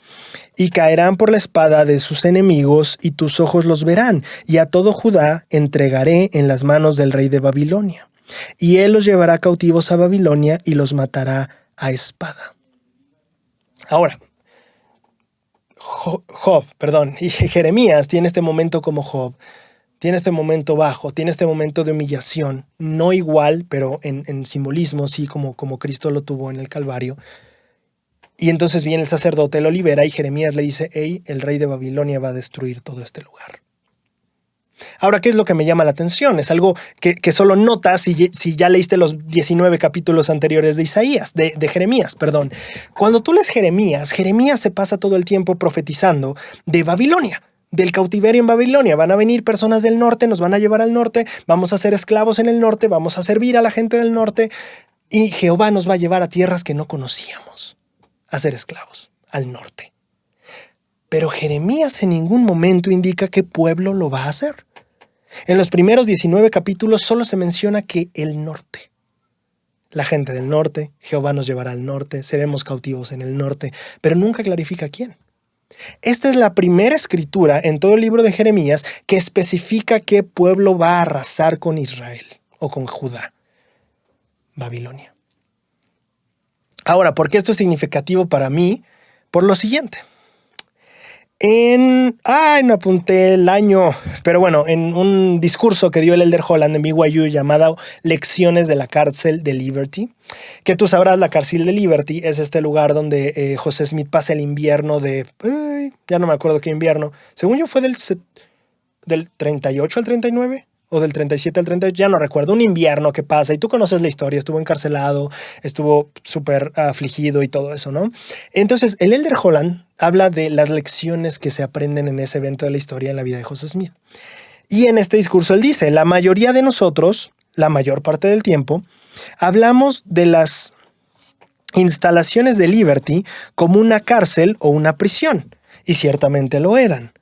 Y caerán por la espada de sus enemigos, y tus ojos los verán, y a todo Judá entregaré en las manos del rey de Babilonia. Y él los llevará cautivos a Babilonia y los matará a espada. Ahora, y Jeremías tiene este momento como Job, tiene este momento bajo, tiene este momento de humillación, no igual, pero en simbolismo, sí, como Cristo lo tuvo en el Calvario. Y entonces viene el sacerdote, lo libera y Jeremías le dice: hey, el rey de Babilonia va a destruir todo este lugar. Ahora, ¿qué es lo que me llama la atención? Es algo que solo notas si ya leíste los 19 capítulos anteriores de Jeremías, perdón. Cuando tú lees Jeremías se pasa todo el tiempo profetizando de Babilonia, del cautiverio en Babilonia. Van a venir personas del norte, nos van a llevar al norte, vamos a ser esclavos en el norte, vamos a servir a la gente del norte y Jehová nos va a llevar a tierras que no conocíamos, a ser esclavos, al norte. Pero Jeremías en ningún momento indica qué pueblo lo va a hacer. En los primeros 19 capítulos solo se menciona que el norte. La gente del norte, Jehová nos llevará al norte, seremos cautivos en el norte, pero nunca clarifica quién. Esta es la primera escritura en todo el libro de Jeremías que especifica qué pueblo va a arrasar con Israel o con Judá. Babilonia. Ahora, ¿por qué esto es significativo para mí? Por lo siguiente. No apunté el año, pero bueno, en un discurso que dio el Elder Holland en BYU llamado Lecciones de la Cárcel de Liberty, que tú sabrás, la cárcel de Liberty es este lugar donde José Smith pasa el invierno ya no me acuerdo qué invierno, según yo fue del 38 al 39, o del 37 al 38, ya no recuerdo, un invierno que pasa, y tú conoces la historia, estuvo encarcelado, estuvo súper afligido y todo eso, ¿no? Entonces, el Elder Holland habla de las lecciones que se aprenden en ese evento de la historia en la vida de José Smith. Y en este discurso él dice, la mayoría de nosotros, la mayor parte del tiempo, hablamos de las instalaciones de Liberty como una cárcel o una prisión, y ciertamente lo eran.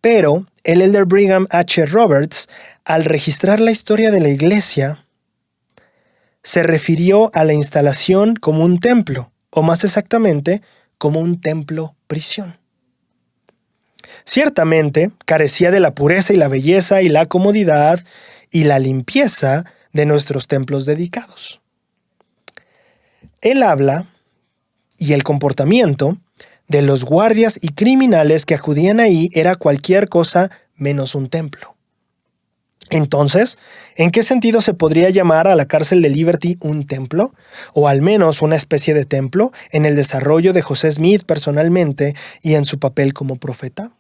Pero el Elder Brigham H. Roberts, al registrar la historia de la iglesia, se refirió a la instalación como un templo, o más exactamente, como un templo-prisión. Ciertamente, carecía de la pureza y la belleza y la comodidad y la limpieza de nuestros templos dedicados. Él habla, y el comportamiento de los guardias y criminales que acudían ahí era cualquier cosa menos un templo. Entonces, ¿en qué sentido se podría llamar a la cárcel de Liberty un templo? O al menos una especie de templo en el desarrollo de José Smith personalmente y en su papel como profeta.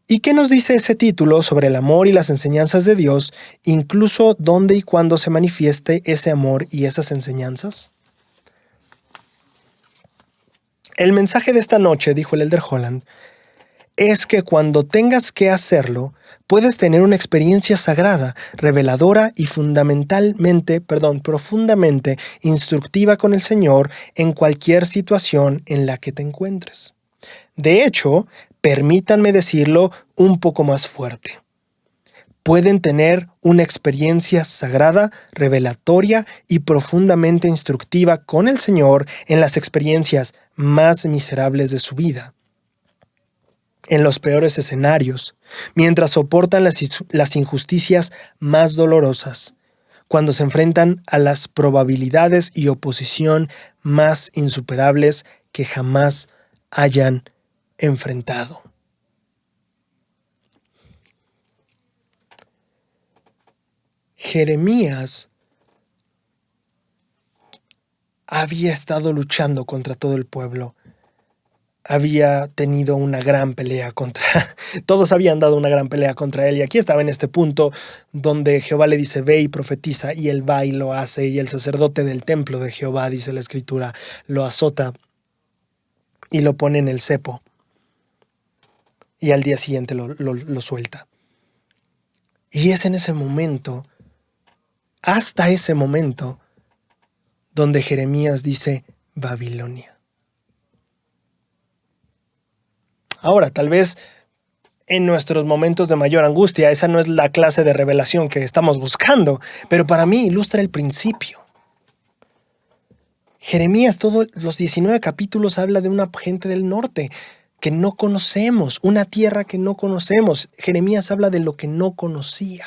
¿Y qué nos dice ese título sobre el amor y las enseñanzas de Dios, incluso dónde y cuándo se manifieste ese amor y esas enseñanzas? El mensaje de esta noche, dijo el Elder Holland, es que cuando tengas que hacerlo, puedes tener una experiencia sagrada, reveladora y profundamente instructiva con el Señor en cualquier situación en la que te encuentres. De hecho, permítanme decirlo un poco más fuerte. Pueden tener una experiencia sagrada, revelatoria y profundamente instructiva con el Señor en las experiencias más miserables de su vida, en los peores escenarios, mientras soportan las injusticias más dolorosas, cuando se enfrentan a las probabilidades y oposición más insuperables que jamás hayan enfrentado. Jeremías había estado luchando contra todo el pueblo. Había tenido una gran pelea todos habían dado una gran pelea contra él, y aquí estaba en este punto donde Jehová le dice, ve y profetiza, y él va y lo hace, y el sacerdote del templo de Jehová, dice la escritura, lo azota y lo pone en el cepo, y al día siguiente lo suelta. Y es en ese momento, hasta ese momento, donde Jeremías dice, Babilonia. Ahora, tal vez en nuestros momentos de mayor angustia, esa no es la clase de revelación que estamos buscando, pero para mí ilustra el principio. Jeremías, todos los 19 capítulos habla de una gente del norte que no conocemos, una tierra que no conocemos. Jeremías habla de lo que no conocía.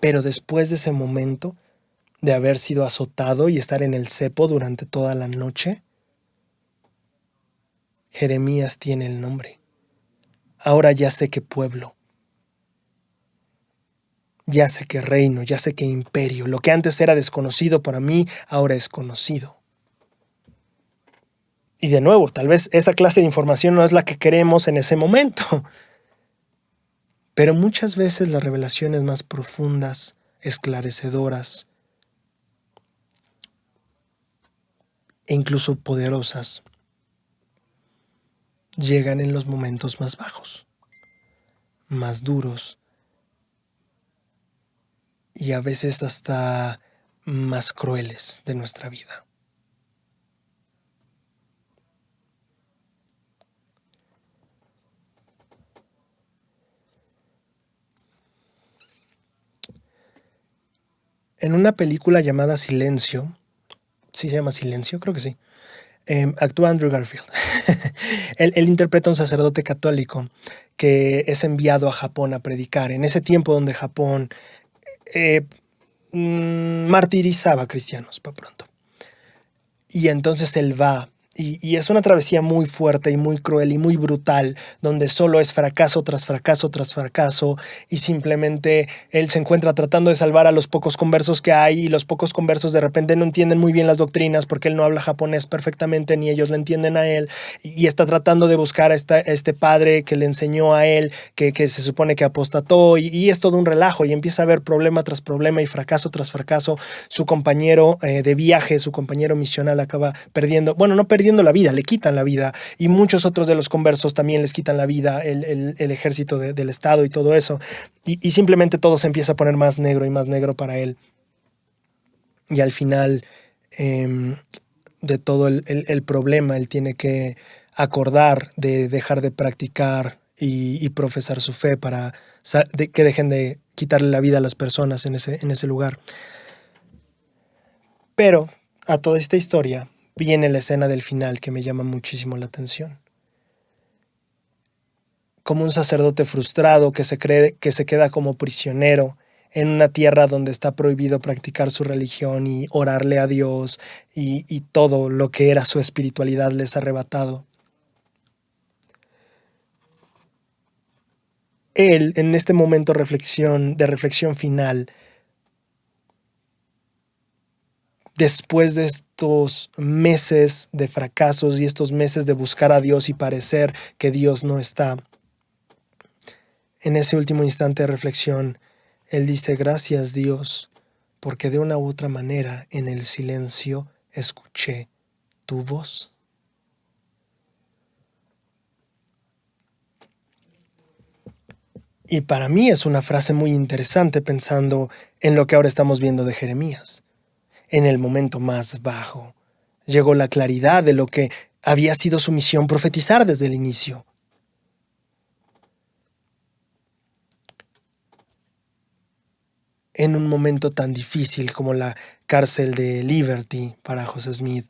Pero después de ese momento, de haber sido azotado y estar en el cepo durante toda la noche, Jeremías tiene el nombre. Ahora ya sé qué pueblo, ya sé qué reino, ya sé qué imperio. Lo que antes era desconocido para mí, ahora es conocido. Y de nuevo, tal vez esa clase de información no es la que queremos en ese momento. Pero muchas veces las revelaciones más profundas, esclarecedoras e incluso poderosas llegan en los momentos más bajos, más duros y a veces hasta más crueles de nuestra vida. En una película llamada Silencio, ¿sí se llama Silencio? Creo que sí. Actúa Andrew Garfield. Él interpreta a un sacerdote católico que es enviado a Japón a predicar, en ese tiempo donde Japón martirizaba a cristianos, para pronto. Y entonces él va Y es una travesía muy fuerte y muy cruel y muy brutal, donde solo es fracaso tras fracaso tras fracaso, y simplemente él se encuentra tratando de salvar a los pocos conversos que hay, y los pocos conversos de repente no entienden muy bien las doctrinas porque él no habla japonés perfectamente ni ellos le entienden a él, y está tratando de buscar a este padre que le enseñó a él, que se supone que apostató, y es todo un relajo, y empieza a haber problema tras problema y fracaso tras fracaso. Su compañero de viaje, su compañero misional acaba perdiendo, bueno, no perdiendo la vida, le quitan la vida, y muchos otros de los conversos también les quitan la vida, el ejército del Estado y todo eso, y simplemente todo se empieza a poner más negro y más negro para él. Y al final de todo el problema, él tiene que acordar de dejar de practicar y profesar su fe para que dejen de quitarle la vida a las personas en ese lugar. Pero a toda esta historia viene la escena del final que me llama muchísimo la atención. Como un sacerdote frustrado que se queda como prisionero en una tierra donde está prohibido practicar su religión y orarle a Dios, y todo lo que era su espiritualidad les ha arrebatado. Él, en este momento de reflexión final, después de estos meses de fracasos y estos meses de buscar a Dios y parecer que Dios no está, en ese último instante de reflexión, él dice: gracias Dios, porque de una u otra manera en el silencio escuché tu voz. Y para mí es una frase muy interesante pensando en lo que ahora estamos viendo de Jeremías. En el momento más bajo llegó la claridad de lo que había sido su misión profetizar desde el inicio. En un momento tan difícil como la cárcel de Liberty para José Smith,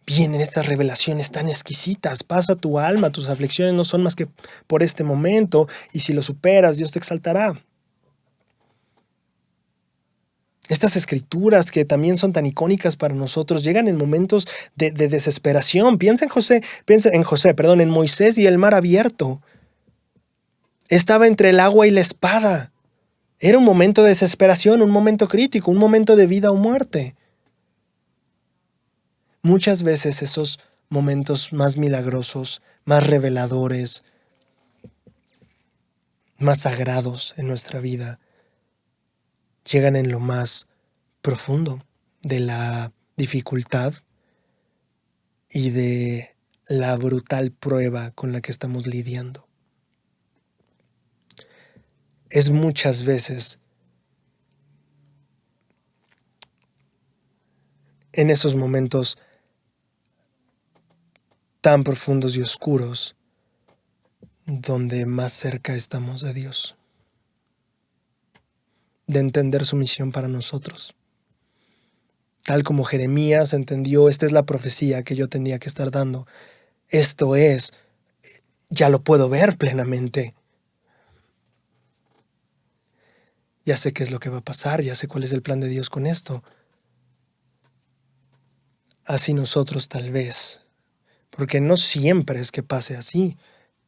vienen estas revelaciones tan exquisitas. Pasa tu alma, tus aflicciones no son más que por este momento, y si lo superas, Dios te exaltará. Estas escrituras que también son tan icónicas para nosotros llegan en momentos de desesperación. Piensa en Moisés y el mar abierto. Estaba entre el agua y la espada. Era un momento de desesperación, un momento crítico, un momento de vida o muerte. Muchas veces esos momentos más milagrosos, más reveladores, más sagrados en nuestra vida, llegan en lo más profundo de la dificultad y de la brutal prueba con la que estamos lidiando. Es muchas veces en esos momentos tan profundos y oscuros donde más cerca estamos de Dios, de entender su misión para nosotros. Tal como Jeremías entendió, esta es la profecía que yo tenía que estar dando. Esto es, ya lo puedo ver plenamente. Ya sé qué es lo que va a pasar, ya sé cuál es el plan de Dios con esto. Así nosotros tal vez, porque no siempre es que pase así,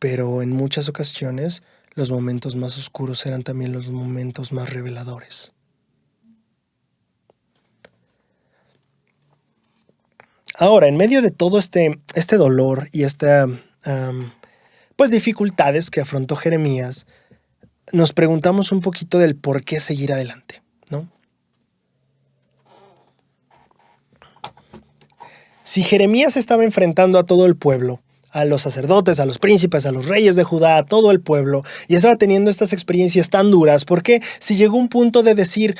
pero en muchas ocasiones los momentos más oscuros serán también los momentos más reveladores. Ahora, en medio de todo este dolor y pues dificultades que afrontó Jeremías, nos preguntamos un poquito del por qué seguir adelante, ¿no? Si Jeremías estaba enfrentando a todo el pueblo, a los sacerdotes, a los príncipes, a los reyes de Judá, a todo el pueblo, y estaba teniendo estas experiencias tan duras, ¿por qué si llegó un punto de decir,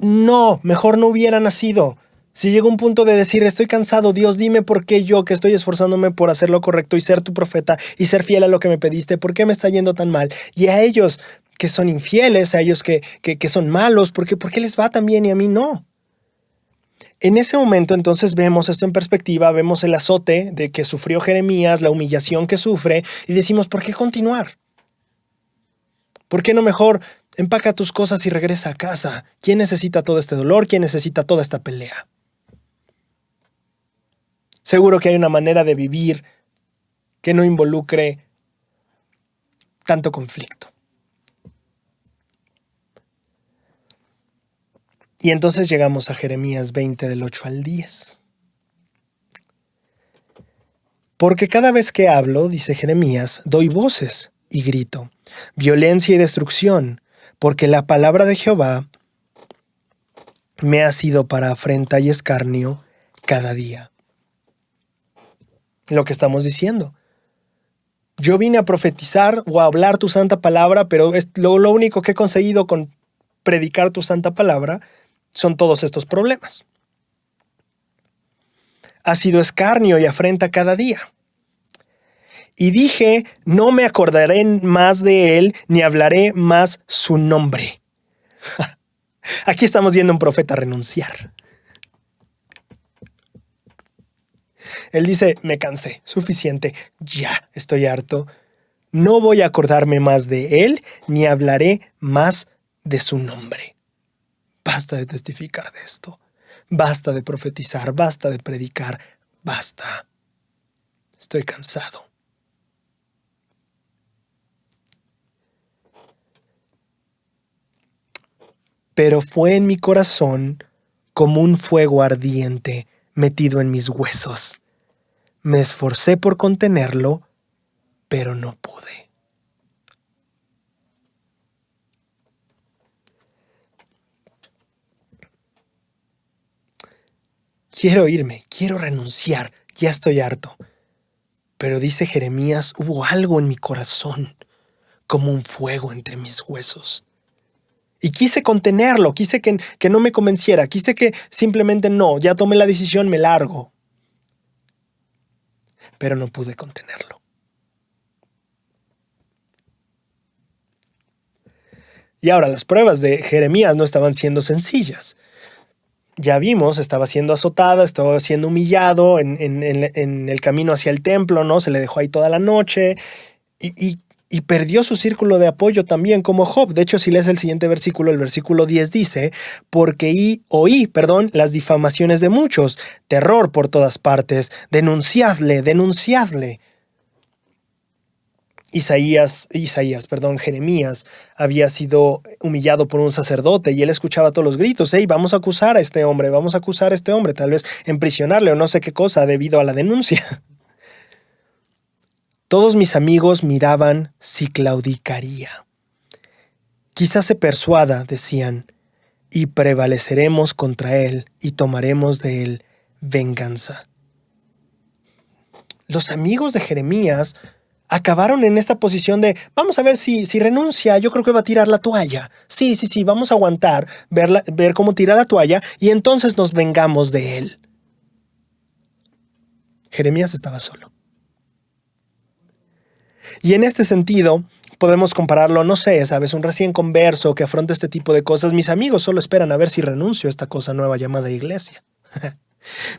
no, mejor no hubiera nacido? Si llegó un punto de decir, estoy cansado, Dios, dime por qué yo, que estoy esforzándome por hacer lo correcto y ser tu profeta y ser fiel a lo que me pediste, ¿por qué me está yendo tan mal? Y a ellos que son infieles, a ellos que son malos, ¿por qué les va tan bien y a mí no? En ese momento entonces vemos esto en perspectiva, vemos el azote de que sufrió Jeremías, la humillación que sufre, y decimos, ¿por qué continuar? ¿Por qué no mejor empaca tus cosas y regresa a casa? ¿Quién necesita todo este dolor? ¿Quién necesita toda esta pelea? Seguro que hay una manera de vivir que no involucre tanto conflicto. Y entonces llegamos a Jeremías 20 del 8 al 10. Porque cada vez que hablo, dice Jeremías, doy voces y grito, violencia y destrucción, porque la palabra de Jehová me ha sido para afrenta y escarnio cada día. Lo que estamos diciendo. Yo vine a profetizar o a hablar tu santa palabra, pero es lo único que he conseguido con predicar tu santa palabra son todos estos problemas. Ha sido escarnio y afrenta cada día. Y dije, no me acordaré más de él, ni hablaré más su nombre. Aquí estamos viendo a un profeta renunciar. Él dice, me cansé, suficiente, ya estoy harto. No voy a acordarme más de él, ni hablaré más de su nombre. Basta de testificar de esto. Basta de profetizar, basta de predicar, basta. Estoy cansado. Pero fue en mi corazón como un fuego ardiente metido en mis huesos. Me esforcé por contenerlo, pero no pude. Quiero irme, quiero renunciar, ya estoy harto. Pero dice Jeremías, hubo algo en mi corazón, como un fuego entre mis huesos. Y quise contenerlo, quise que no me convenciera, quise que simplemente no, ya tomé la decisión, me largo. Pero no pude contenerlo. Y ahora, las pruebas de Jeremías no estaban siendo sencillas. Ya vimos, estaba siendo azotada, estaba siendo humillado en el camino hacia el templo, ¿no? Se le dejó ahí toda la noche y perdió su círculo de apoyo también como Job. De hecho, si lees el siguiente versículo, el versículo 10 dice, porque oí las difamaciones de muchos, terror por todas partes, denunciadle. Jeremías había sido humillado por un sacerdote y él escuchaba todos los gritos, hey, vamos a acusar a este hombre, tal vez emprisionarle o no sé qué cosa debido a la denuncia. Todos mis amigos miraban si claudicaría. Quizás se persuada, decían, y prevaleceremos contra él y tomaremos de él venganza. Los amigos de Jeremías acabaron en esta posición de, vamos a ver si renuncia, yo creo que va a tirar la toalla. Sí, vamos a aguantar, ver cómo tira la toalla y entonces nos vengamos de él. Jeremías estaba solo. Y en este sentido, podemos compararlo, no sé, ¿sabes? Un recién converso que afronta este tipo de cosas. Mis amigos solo esperan a ver si renuncio a esta cosa nueva llamada iglesia.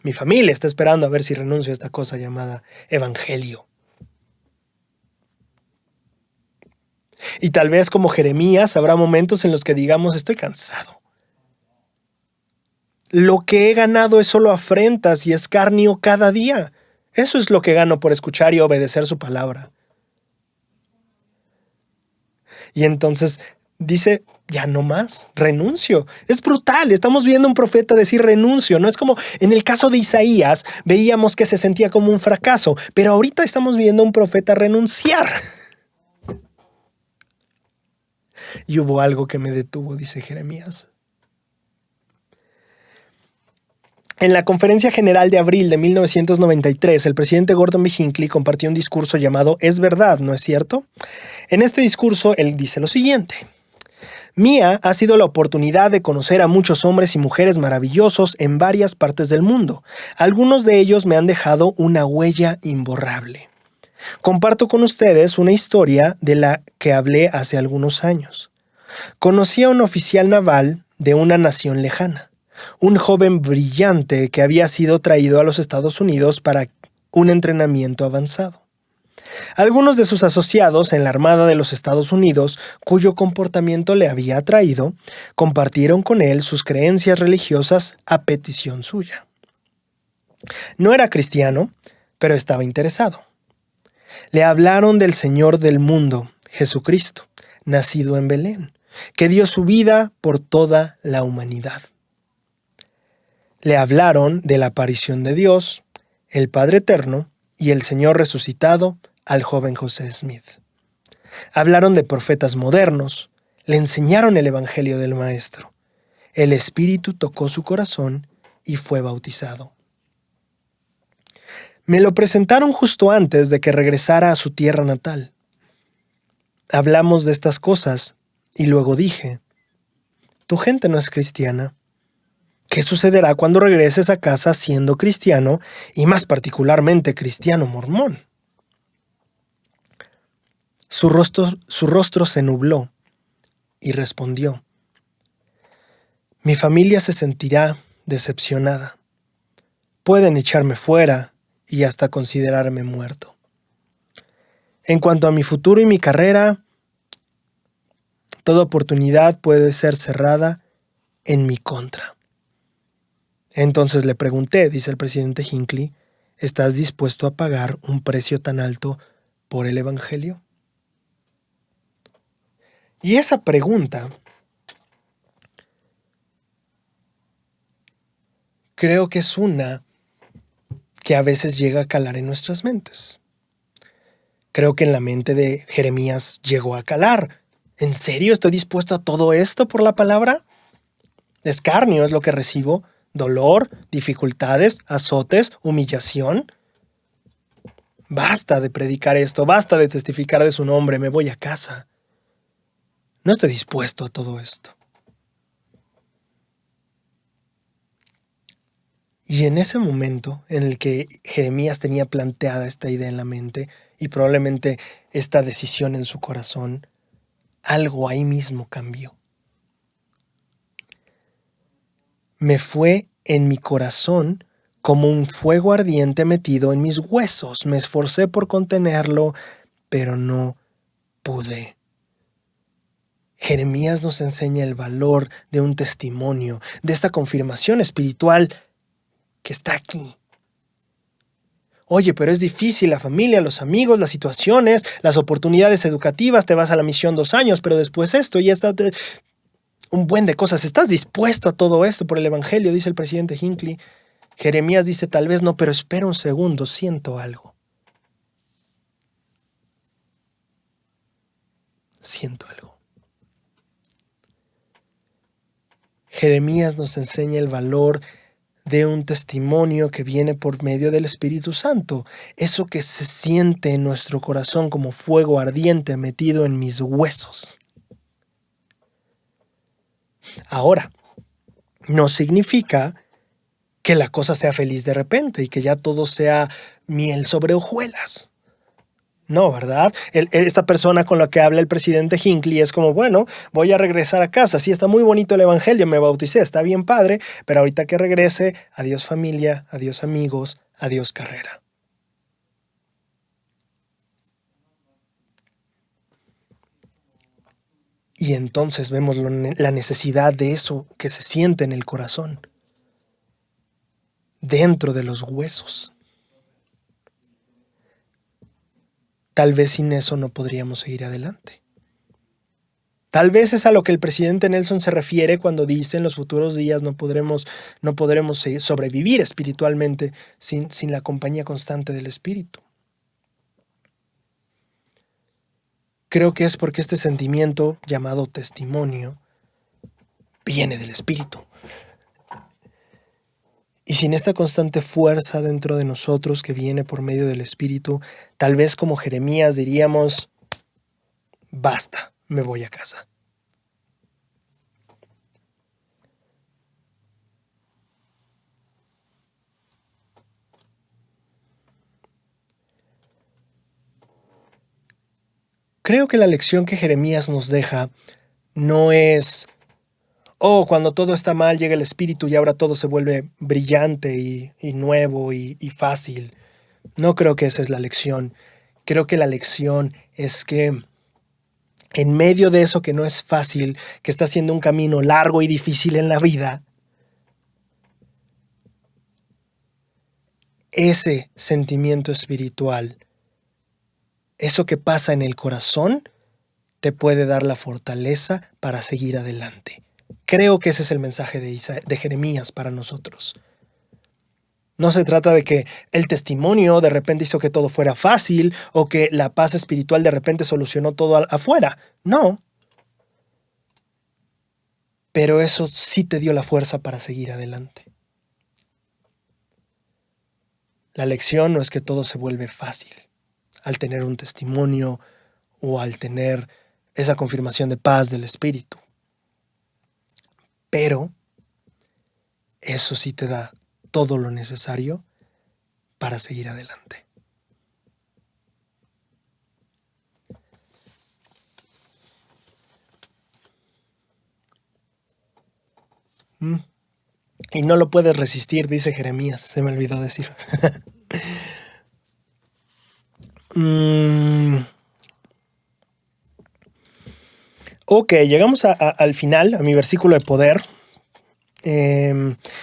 Mi familia está esperando a ver si renuncio a esta cosa llamada evangelio. Y tal vez como Jeremías habrá momentos en los que digamos, estoy cansado. Lo que he ganado es solo afrentas y escarnio cada día. Eso es lo que gano por escuchar y obedecer su palabra. Y entonces dice, ya no más, renuncio. Es brutal, estamos viendo a un profeta decir renuncio. No es como en el caso de Isaías, veíamos que se sentía como un fracaso, pero ahorita estamos viendo a un profeta renunciar. Y hubo algo que me detuvo, dice Jeremías. En la Conferencia General de abril de 1993, el presidente Gordon B. Hinckley compartió un discurso llamado Es verdad, ¿no es cierto? En este discurso, él dice lo siguiente. Mía ha sido la oportunidad de conocer a muchos hombres y mujeres maravillosos en varias partes del mundo. Algunos de ellos me han dejado una huella imborrable. Comparto con ustedes una historia de la que hablé hace algunos años. Conocí a un oficial naval de una nación lejana. Un joven brillante que había sido traído a los Estados Unidos para un entrenamiento avanzado. Algunos de sus asociados en la Armada de los Estados Unidos, cuyo comportamiento le había atraído, compartieron con él sus creencias religiosas a petición suya. No era cristiano, pero estaba interesado. Le hablaron del Señor del mundo, Jesucristo, nacido en Belén, que dio su vida por toda la humanidad. Le hablaron de la aparición de Dios, el Padre Eterno y el Señor resucitado al joven José Smith. Hablaron de profetas modernos, le enseñaron el Evangelio del Maestro. El Espíritu tocó su corazón y fue bautizado. Me lo presentaron justo antes de que regresara a su tierra natal. Hablamos de estas cosas y luego dije, tu gente no es cristiana. ¿Qué sucederá cuando regreses a casa siendo cristiano y más particularmente cristiano mormón? Su rostro se nubló y respondió, mi familia se sentirá decepcionada. Pueden echarme fuera y hasta considerarme muerto. En cuanto a mi futuro y mi carrera, toda oportunidad puede ser cerrada en mi contra. Entonces le pregunté, dice el presidente Hinckley, ¿estás dispuesto a pagar un precio tan alto por el Evangelio? Y esa pregunta creo que es una que a veces llega a calar en nuestras mentes. Creo que en la mente de Jeremías llegó a calar. ¿En serio estoy dispuesto a todo esto por la palabra? Escarnio es lo que recibo, dolor, dificultades, azotes, humillación. Basta de predicar esto, basta de testificar de su nombre, me voy a casa. No estoy dispuesto a todo esto. Y en ese momento en el que Jeremías tenía planteada esta idea en la mente y probablemente esta decisión en su corazón, algo ahí mismo cambió. Me fue en mi corazón como un fuego ardiente metido en mis huesos. Me esforcé por contenerlo, pero no pude. Jeremías nos enseña el valor de un testimonio, de esta confirmación espiritual que está aquí. Oye, pero es difícil, la familia, los amigos, las situaciones, las oportunidades educativas, te vas a la misión 2 años, pero después esto y está un buen de cosas. ¿Estás dispuesto a todo esto por el Evangelio? Dice el presidente Hinckley. Jeremías dice, tal vez no, pero espera un segundo, siento algo. Siento algo. Jeremías nos enseña el valor de un testimonio que viene por medio del Espíritu Santo. Eso que se siente en nuestro corazón como fuego ardiente metido en mis huesos. Ahora, no significa que la cosa sea feliz de repente y que ya todo sea miel sobre hojuelas. No, ¿verdad? Esta persona con la que habla el presidente Hinckley es como, bueno, voy a regresar a casa. Sí, está muy bonito el Evangelio, me bauticé, está bien padre, pero ahorita que regrese, adiós familia, adiós amigos, adiós carrera. Y entonces vemos la necesidad de eso que se siente en el corazón, dentro de los huesos. Tal vez sin eso no podríamos seguir adelante. Tal vez es a lo que el presidente Nelson se refiere cuando dice en los futuros días no podremos sobrevivir espiritualmente sin la compañía constante del Espíritu. Creo que es porque este sentimiento llamado testimonio viene del Espíritu. Y sin esta constante fuerza dentro de nosotros que viene por medio del Espíritu, tal vez como Jeremías diríamos, basta, me voy a casa. Creo que la lección que Jeremías nos deja no es, cuando todo está mal llega el Espíritu y ahora todo se vuelve brillante y nuevo y fácil. No creo que esa es la lección. Creo que la lección es que en medio de eso que no es fácil, que está siendo un camino largo y difícil en la vida, ese sentimiento espiritual, eso que pasa en el corazón, te puede dar la fortaleza para seguir adelante. Creo que ese es el mensaje de Jeremías para nosotros. No se trata de que el testimonio de repente hizo que todo fuera fácil o que la paz espiritual de repente solucionó todo afuera. No. Pero eso sí te dio la fuerza para seguir adelante. La lección no es que todo se vuelve fácil al tener un testimonio o al tener esa confirmación de paz del Espíritu. Pero eso sí te da todo lo necesario para seguir adelante. Y no lo puedes resistir, dice Jeremías, se me olvidó decir. Ok, llegamos al final, a mi versículo de poder.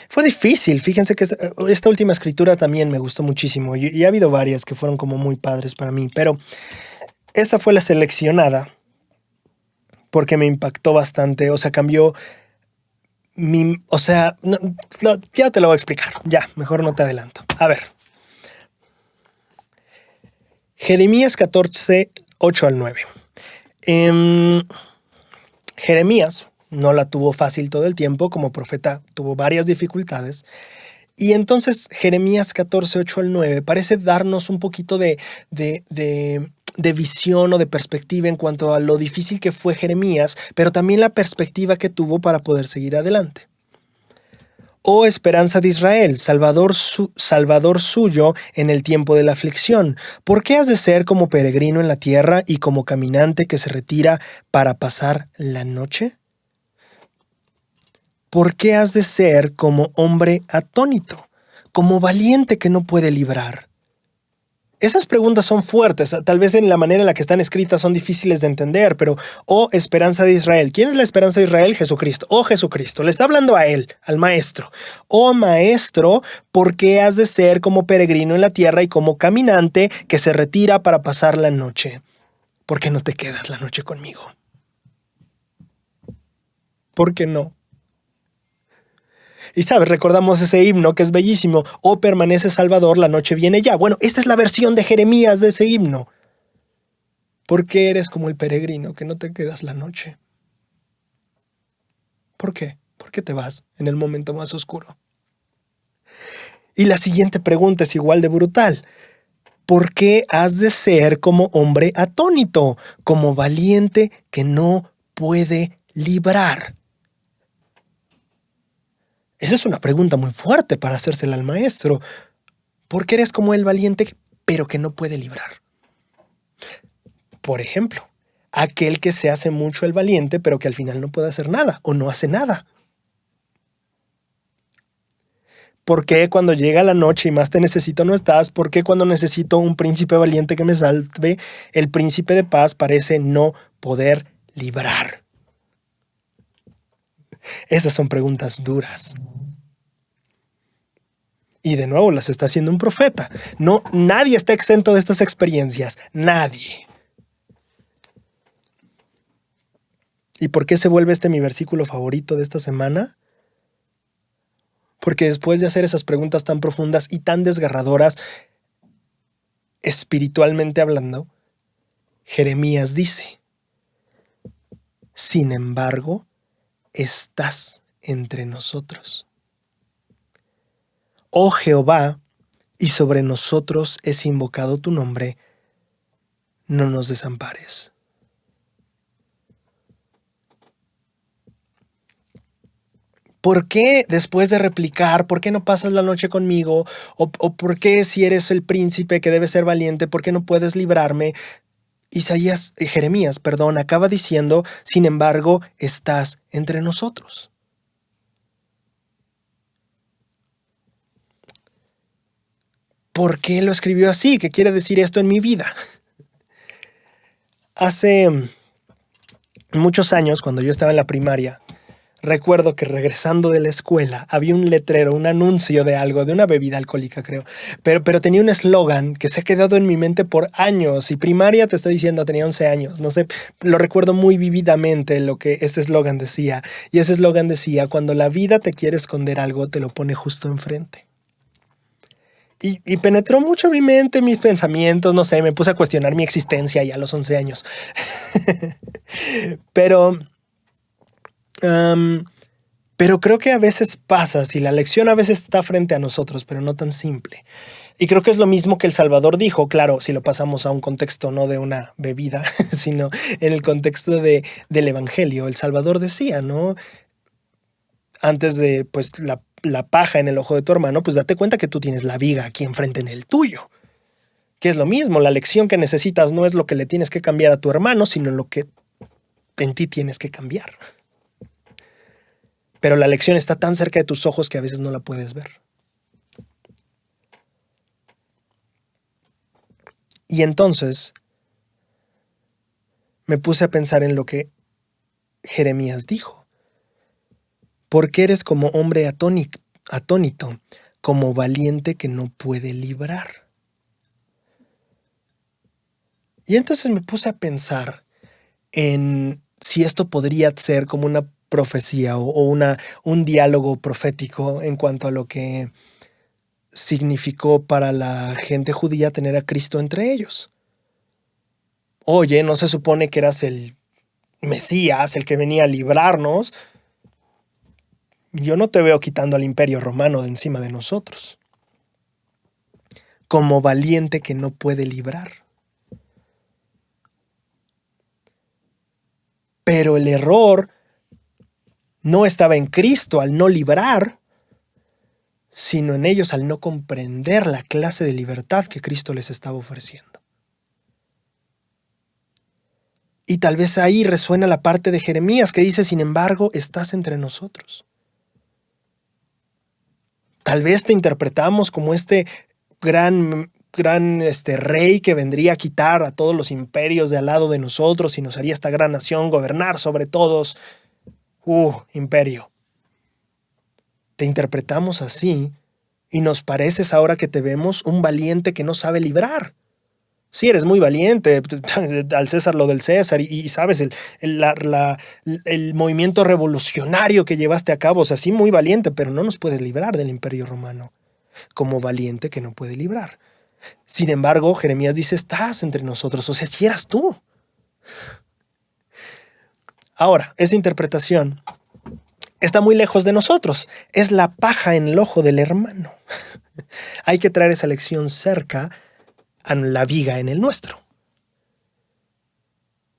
Fue difícil, fíjense que esta última escritura también me gustó muchísimo y ha habido varias que fueron como muy padres para mí, pero esta fue la seleccionada porque me impactó bastante, o sea, cambió ya te lo voy a explicar, ya, mejor no te adelanto. A ver, Jeremías 14, 8 al 9. Jeremías no la tuvo fácil todo el tiempo, como profeta tuvo varias dificultades. Y entonces Jeremías 14, 8 al 9 parece darnos un poquito de visión o de perspectiva en cuanto a lo difícil que fue Jeremías, pero también la perspectiva que tuvo para poder seguir adelante. Oh esperanza de Israel, salvador suyo en el tiempo de la aflicción, ¿por qué has de ser como peregrino en la tierra y como caminante que se retira para pasar la noche? ¿Por qué has de ser como hombre atónito, como valiente que no puede librar? Esas preguntas son fuertes, tal vez en la manera en la que están escritas son difíciles de entender, pero oh esperanza de Israel. ¿Quién es la esperanza de Israel? Jesucristo. Oh Jesucristo, le está hablando a él, al maestro. Oh maestro, ¿por qué has de ser como peregrino en la tierra y como caminante que se retira para pasar la noche? ¿Por qué no te quedas la noche conmigo? ¿Por qué no? Y sabes, recordamos ese himno que es bellísimo. Oh, permanece Salvador, la noche viene ya. Bueno, esta es la versión de Jeremías de ese himno. ¿Por qué eres como el peregrino que no te quedas la noche? ¿Por qué? ¿Por qué te vas en el momento más oscuro? Y la siguiente pregunta es igual de brutal. ¿Por qué has de ser como hombre atónito, como valiente que no puede librar? Esa es una pregunta muy fuerte para hacérsela al maestro. ¿Por qué eres como el valiente pero que no puede librar? Por ejemplo, aquel que se hace mucho el valiente pero que al final no puede hacer nada o no hace nada. ¿Por qué cuando llega la noche y más te necesito no estás? ¿Por qué cuando necesito un príncipe valiente que me salve, el príncipe de paz parece no poder librar? Esas son preguntas duras. Y de nuevo las está haciendo un profeta. No, nadie está exento de estas experiencias. Nadie. ¿Y por qué se vuelve este mi versículo favorito de esta semana? Porque después de hacer esas preguntas tan profundas y tan desgarradoras, espiritualmente hablando, Jeremías dice: sin embargo, estás entre nosotros. Oh Jehová, y sobre nosotros es invocado tu nombre, no nos desampares. ¿Por qué después de replicar, por qué no pasas la noche conmigo? ¿O por qué si eres el príncipe que debe ser valiente, por qué no puedes librarme? Jeremías, acaba diciendo, sin embargo, estás entre nosotros. ¿Por qué lo escribió así? ¿Qué quiere decir esto en mi vida? Hace muchos años, cuando yo estaba en la primaria, Recuerdo que regresando de la escuela había un letrero, un anuncio de algo, de una bebida alcohólica, creo. Pero tenía un eslogan que se ha quedado en mi mente por años. Y primaria, te estoy diciendo, tenía 11 años. No sé, lo recuerdo muy vívidamente lo que ese eslogan decía. Y ese eslogan decía, cuando la vida te quiere esconder algo, te lo pone justo enfrente. Y penetró mucho mi mente, mis pensamientos, no sé, me puse a cuestionar mi existencia ya a los 11 años. Pero... um, Pero creo que a veces pasa, si la lección a veces está frente a nosotros, pero no tan simple. Y creo que es lo mismo que el Salvador dijo, claro, si lo pasamos a un contexto no de una bebida, sino en el contexto del Evangelio. El Salvador decía, ¿no? Antes de pues la paja en el ojo de tu hermano, pues date cuenta que tú tienes la viga aquí enfrente en el tuyo. Que es lo mismo, la lección que necesitas no es lo que le tienes que cambiar a tu hermano, sino lo que en ti tienes que cambiar. Pero la lección está tan cerca de tus ojos que a veces no la puedes ver. Y entonces me puse a pensar en lo que Jeremías dijo. ¿Por qué eres como hombre atónito, como valiente que no puede librar? Y entonces me puse a pensar en si esto podría ser como una profecía o un diálogo profético en cuanto a lo que significó para la gente judía tener a Cristo entre ellos. Oye, ¿no se supone que eras el Mesías, el que venía a librarnos? Yo no te veo quitando al imperio romano de encima de nosotros. Como valiente que no puede librar. Pero el error no estaba en Cristo al no librar, sino en ellos al no comprender la clase de libertad que Cristo les estaba ofreciendo. Y tal vez ahí resuena la parte de Jeremías que dice, sin embargo, estás entre nosotros. Tal vez te interpretamos como este gran rey que vendría a quitar a todos los imperios de al lado de nosotros y nos haría esta gran nación gobernar sobre todos. Imperio. Te interpretamos así y nos pareces ahora que te vemos un valiente que no sabe librar. Sí, eres muy valiente, al César lo del César, y sabes, el movimiento revolucionario que llevaste a cabo, o sea, sí, muy valiente, pero no nos puedes librar del imperio romano, como valiente que no puede librar. Sin embargo, Jeremías dice, estás entre nosotros, o sea, si eras tú. Ahora, esa interpretación está muy lejos de nosotros, es la paja en el ojo del hermano. Hay que traer esa lección cerca a la viga en el nuestro.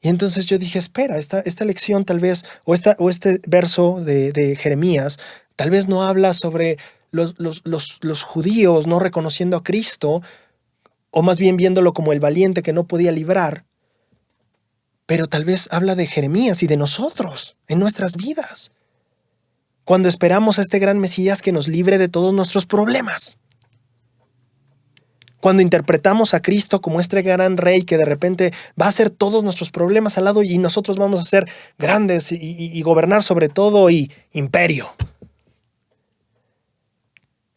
Y entonces yo dije, espera, esta lección tal vez, o este verso de Jeremías, tal vez no habla sobre los judíos no reconociendo a Cristo, o más bien viéndolo como el valiente que no podía librar, pero tal vez habla de Jeremías y de nosotros, en nuestras vidas, cuando esperamos a este gran Mesías que nos libre de todos nuestros problemas. Cuando interpretamos a Cristo como este gran rey que de repente va a hacer todos nuestros problemas al lado y nosotros vamos a ser grandes y gobernar sobre todo y imperio.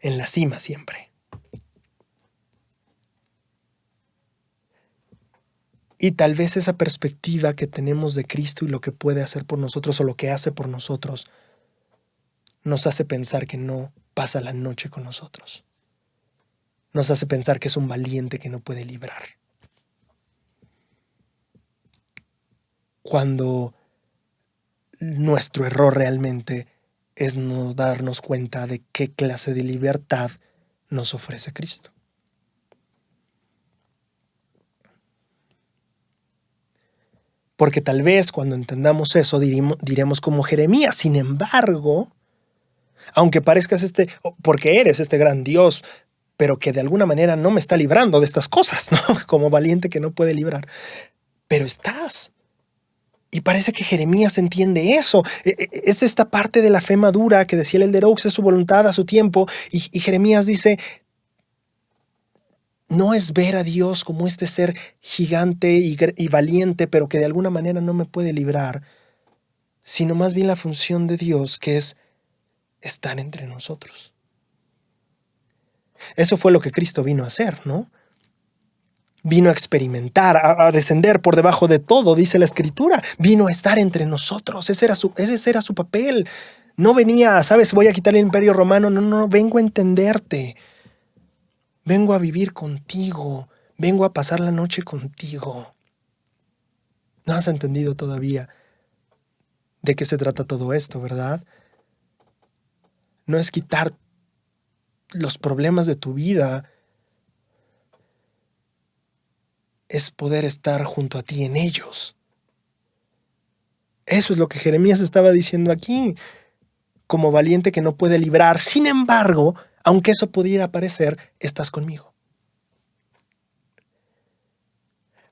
En la cima siempre. Y tal vez esa perspectiva que tenemos de Cristo y lo que puede hacer por nosotros o lo que hace por nosotros nos hace pensar que no pasa la noche con nosotros. Nos hace pensar que es un valiente que no puede librar. Cuando nuestro error realmente es no darnos cuenta de qué clase de libertad nos ofrece Cristo. Porque tal vez cuando entendamos eso diremos como Jeremías, sin embargo, aunque parezcas porque eres este gran Dios, pero que de alguna manera no me está librando de estas cosas, ¿no? Como valiente que no puede librar. Pero estás. Y parece que Jeremías entiende eso. Es esta parte de la fe madura que decía el Elder Oaks, es su voluntad a su tiempo. Y Jeremías dice, no es ver a Dios como este ser gigante y valiente, pero que de alguna manera no me puede librar, sino más bien la función de Dios, que es estar entre nosotros. Eso fue lo que Cristo vino a hacer, ¿no? Vino a experimentar, a descender por debajo de todo, dice la Escritura. Vino a estar entre nosotros. Ese era su papel. No venía, ¿sabes? Voy a quitar el Imperio Romano. No, vengo a entenderte. Vengo a vivir contigo. Vengo a pasar la noche contigo. No has entendido todavía de qué se trata todo esto, ¿verdad? No es quitar los problemas de tu vida, es poder estar junto a ti en ellos. Eso es lo que Jeremías estaba diciendo aquí, como valiente que no puede librar. Sin embargo, aunque eso pudiera parecer, estás conmigo.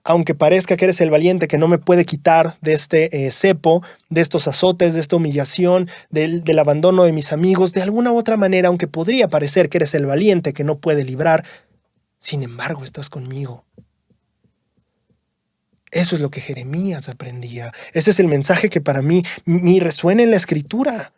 Aunque parezca que eres el valiente que no me puede quitar de este cepo, de estos azotes, de esta humillación, del abandono de mis amigos, de alguna u otra manera, aunque podría parecer que eres el valiente que no puede librar, sin embargo estás conmigo. Eso es lo que Jeremías aprendía. Ese es el mensaje que para mí resuena en la Escritura.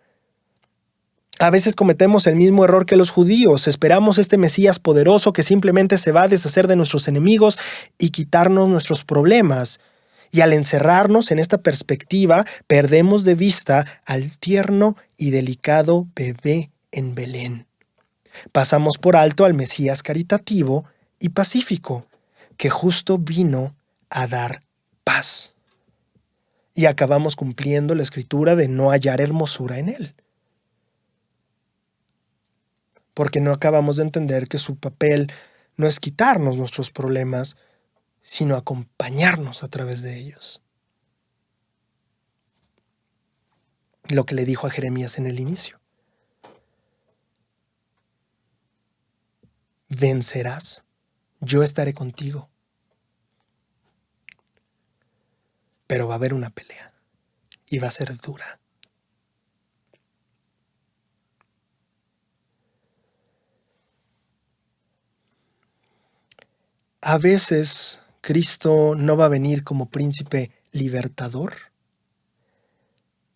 A veces cometemos el mismo error que los judíos. Esperamos este Mesías poderoso que simplemente se va a deshacer de nuestros enemigos y quitarnos nuestros problemas. Y al encerrarnos en esta perspectiva, perdemos de vista al tierno y delicado bebé en Belén. Pasamos por alto al Mesías caritativo y pacífico, que justo vino a dar paz. Y acabamos cumpliendo la Escritura de no hallar hermosura en él. Porque no acabamos de entender que su papel no es quitarnos nuestros problemas, sino acompañarnos a través de ellos. Lo que le dijo a Jeremías en el inicio. Vencerás, yo estaré contigo. Pero va a haber una pelea y va a ser dura. A veces Cristo no va a venir como príncipe libertador,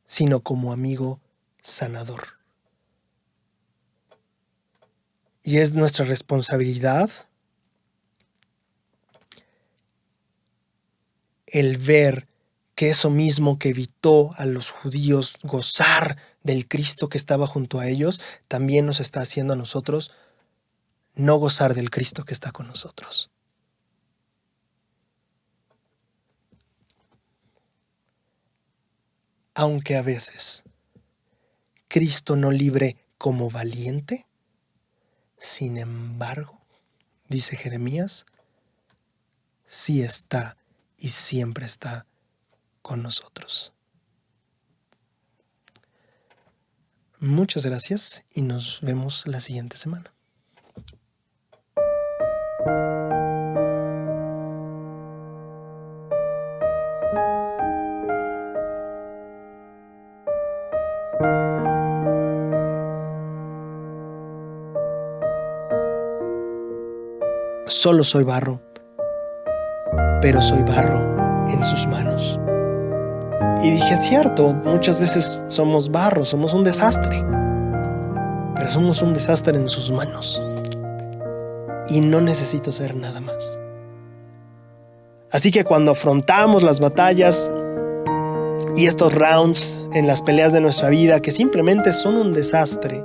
sino como amigo sanador. Y es nuestra responsabilidad el ver que eso mismo que evitó a los judíos gozar del Cristo que estaba junto a ellos, también nos está haciendo a nosotros no gozar del Cristo que está con nosotros. Aunque a veces Cristo no libre como valiente, sin embargo, dice Jeremías, sí está y siempre está con nosotros. Muchas gracias y nos vemos la siguiente semana. Solo soy barro, pero soy barro en sus manos. Y dije, es cierto, muchas veces somos barro, somos un desastre, pero somos un desastre en sus manos. Y no necesito ser nada más. Así que cuando afrontamos las batallas y estos rounds en las peleas de nuestra vida que simplemente son un desastre,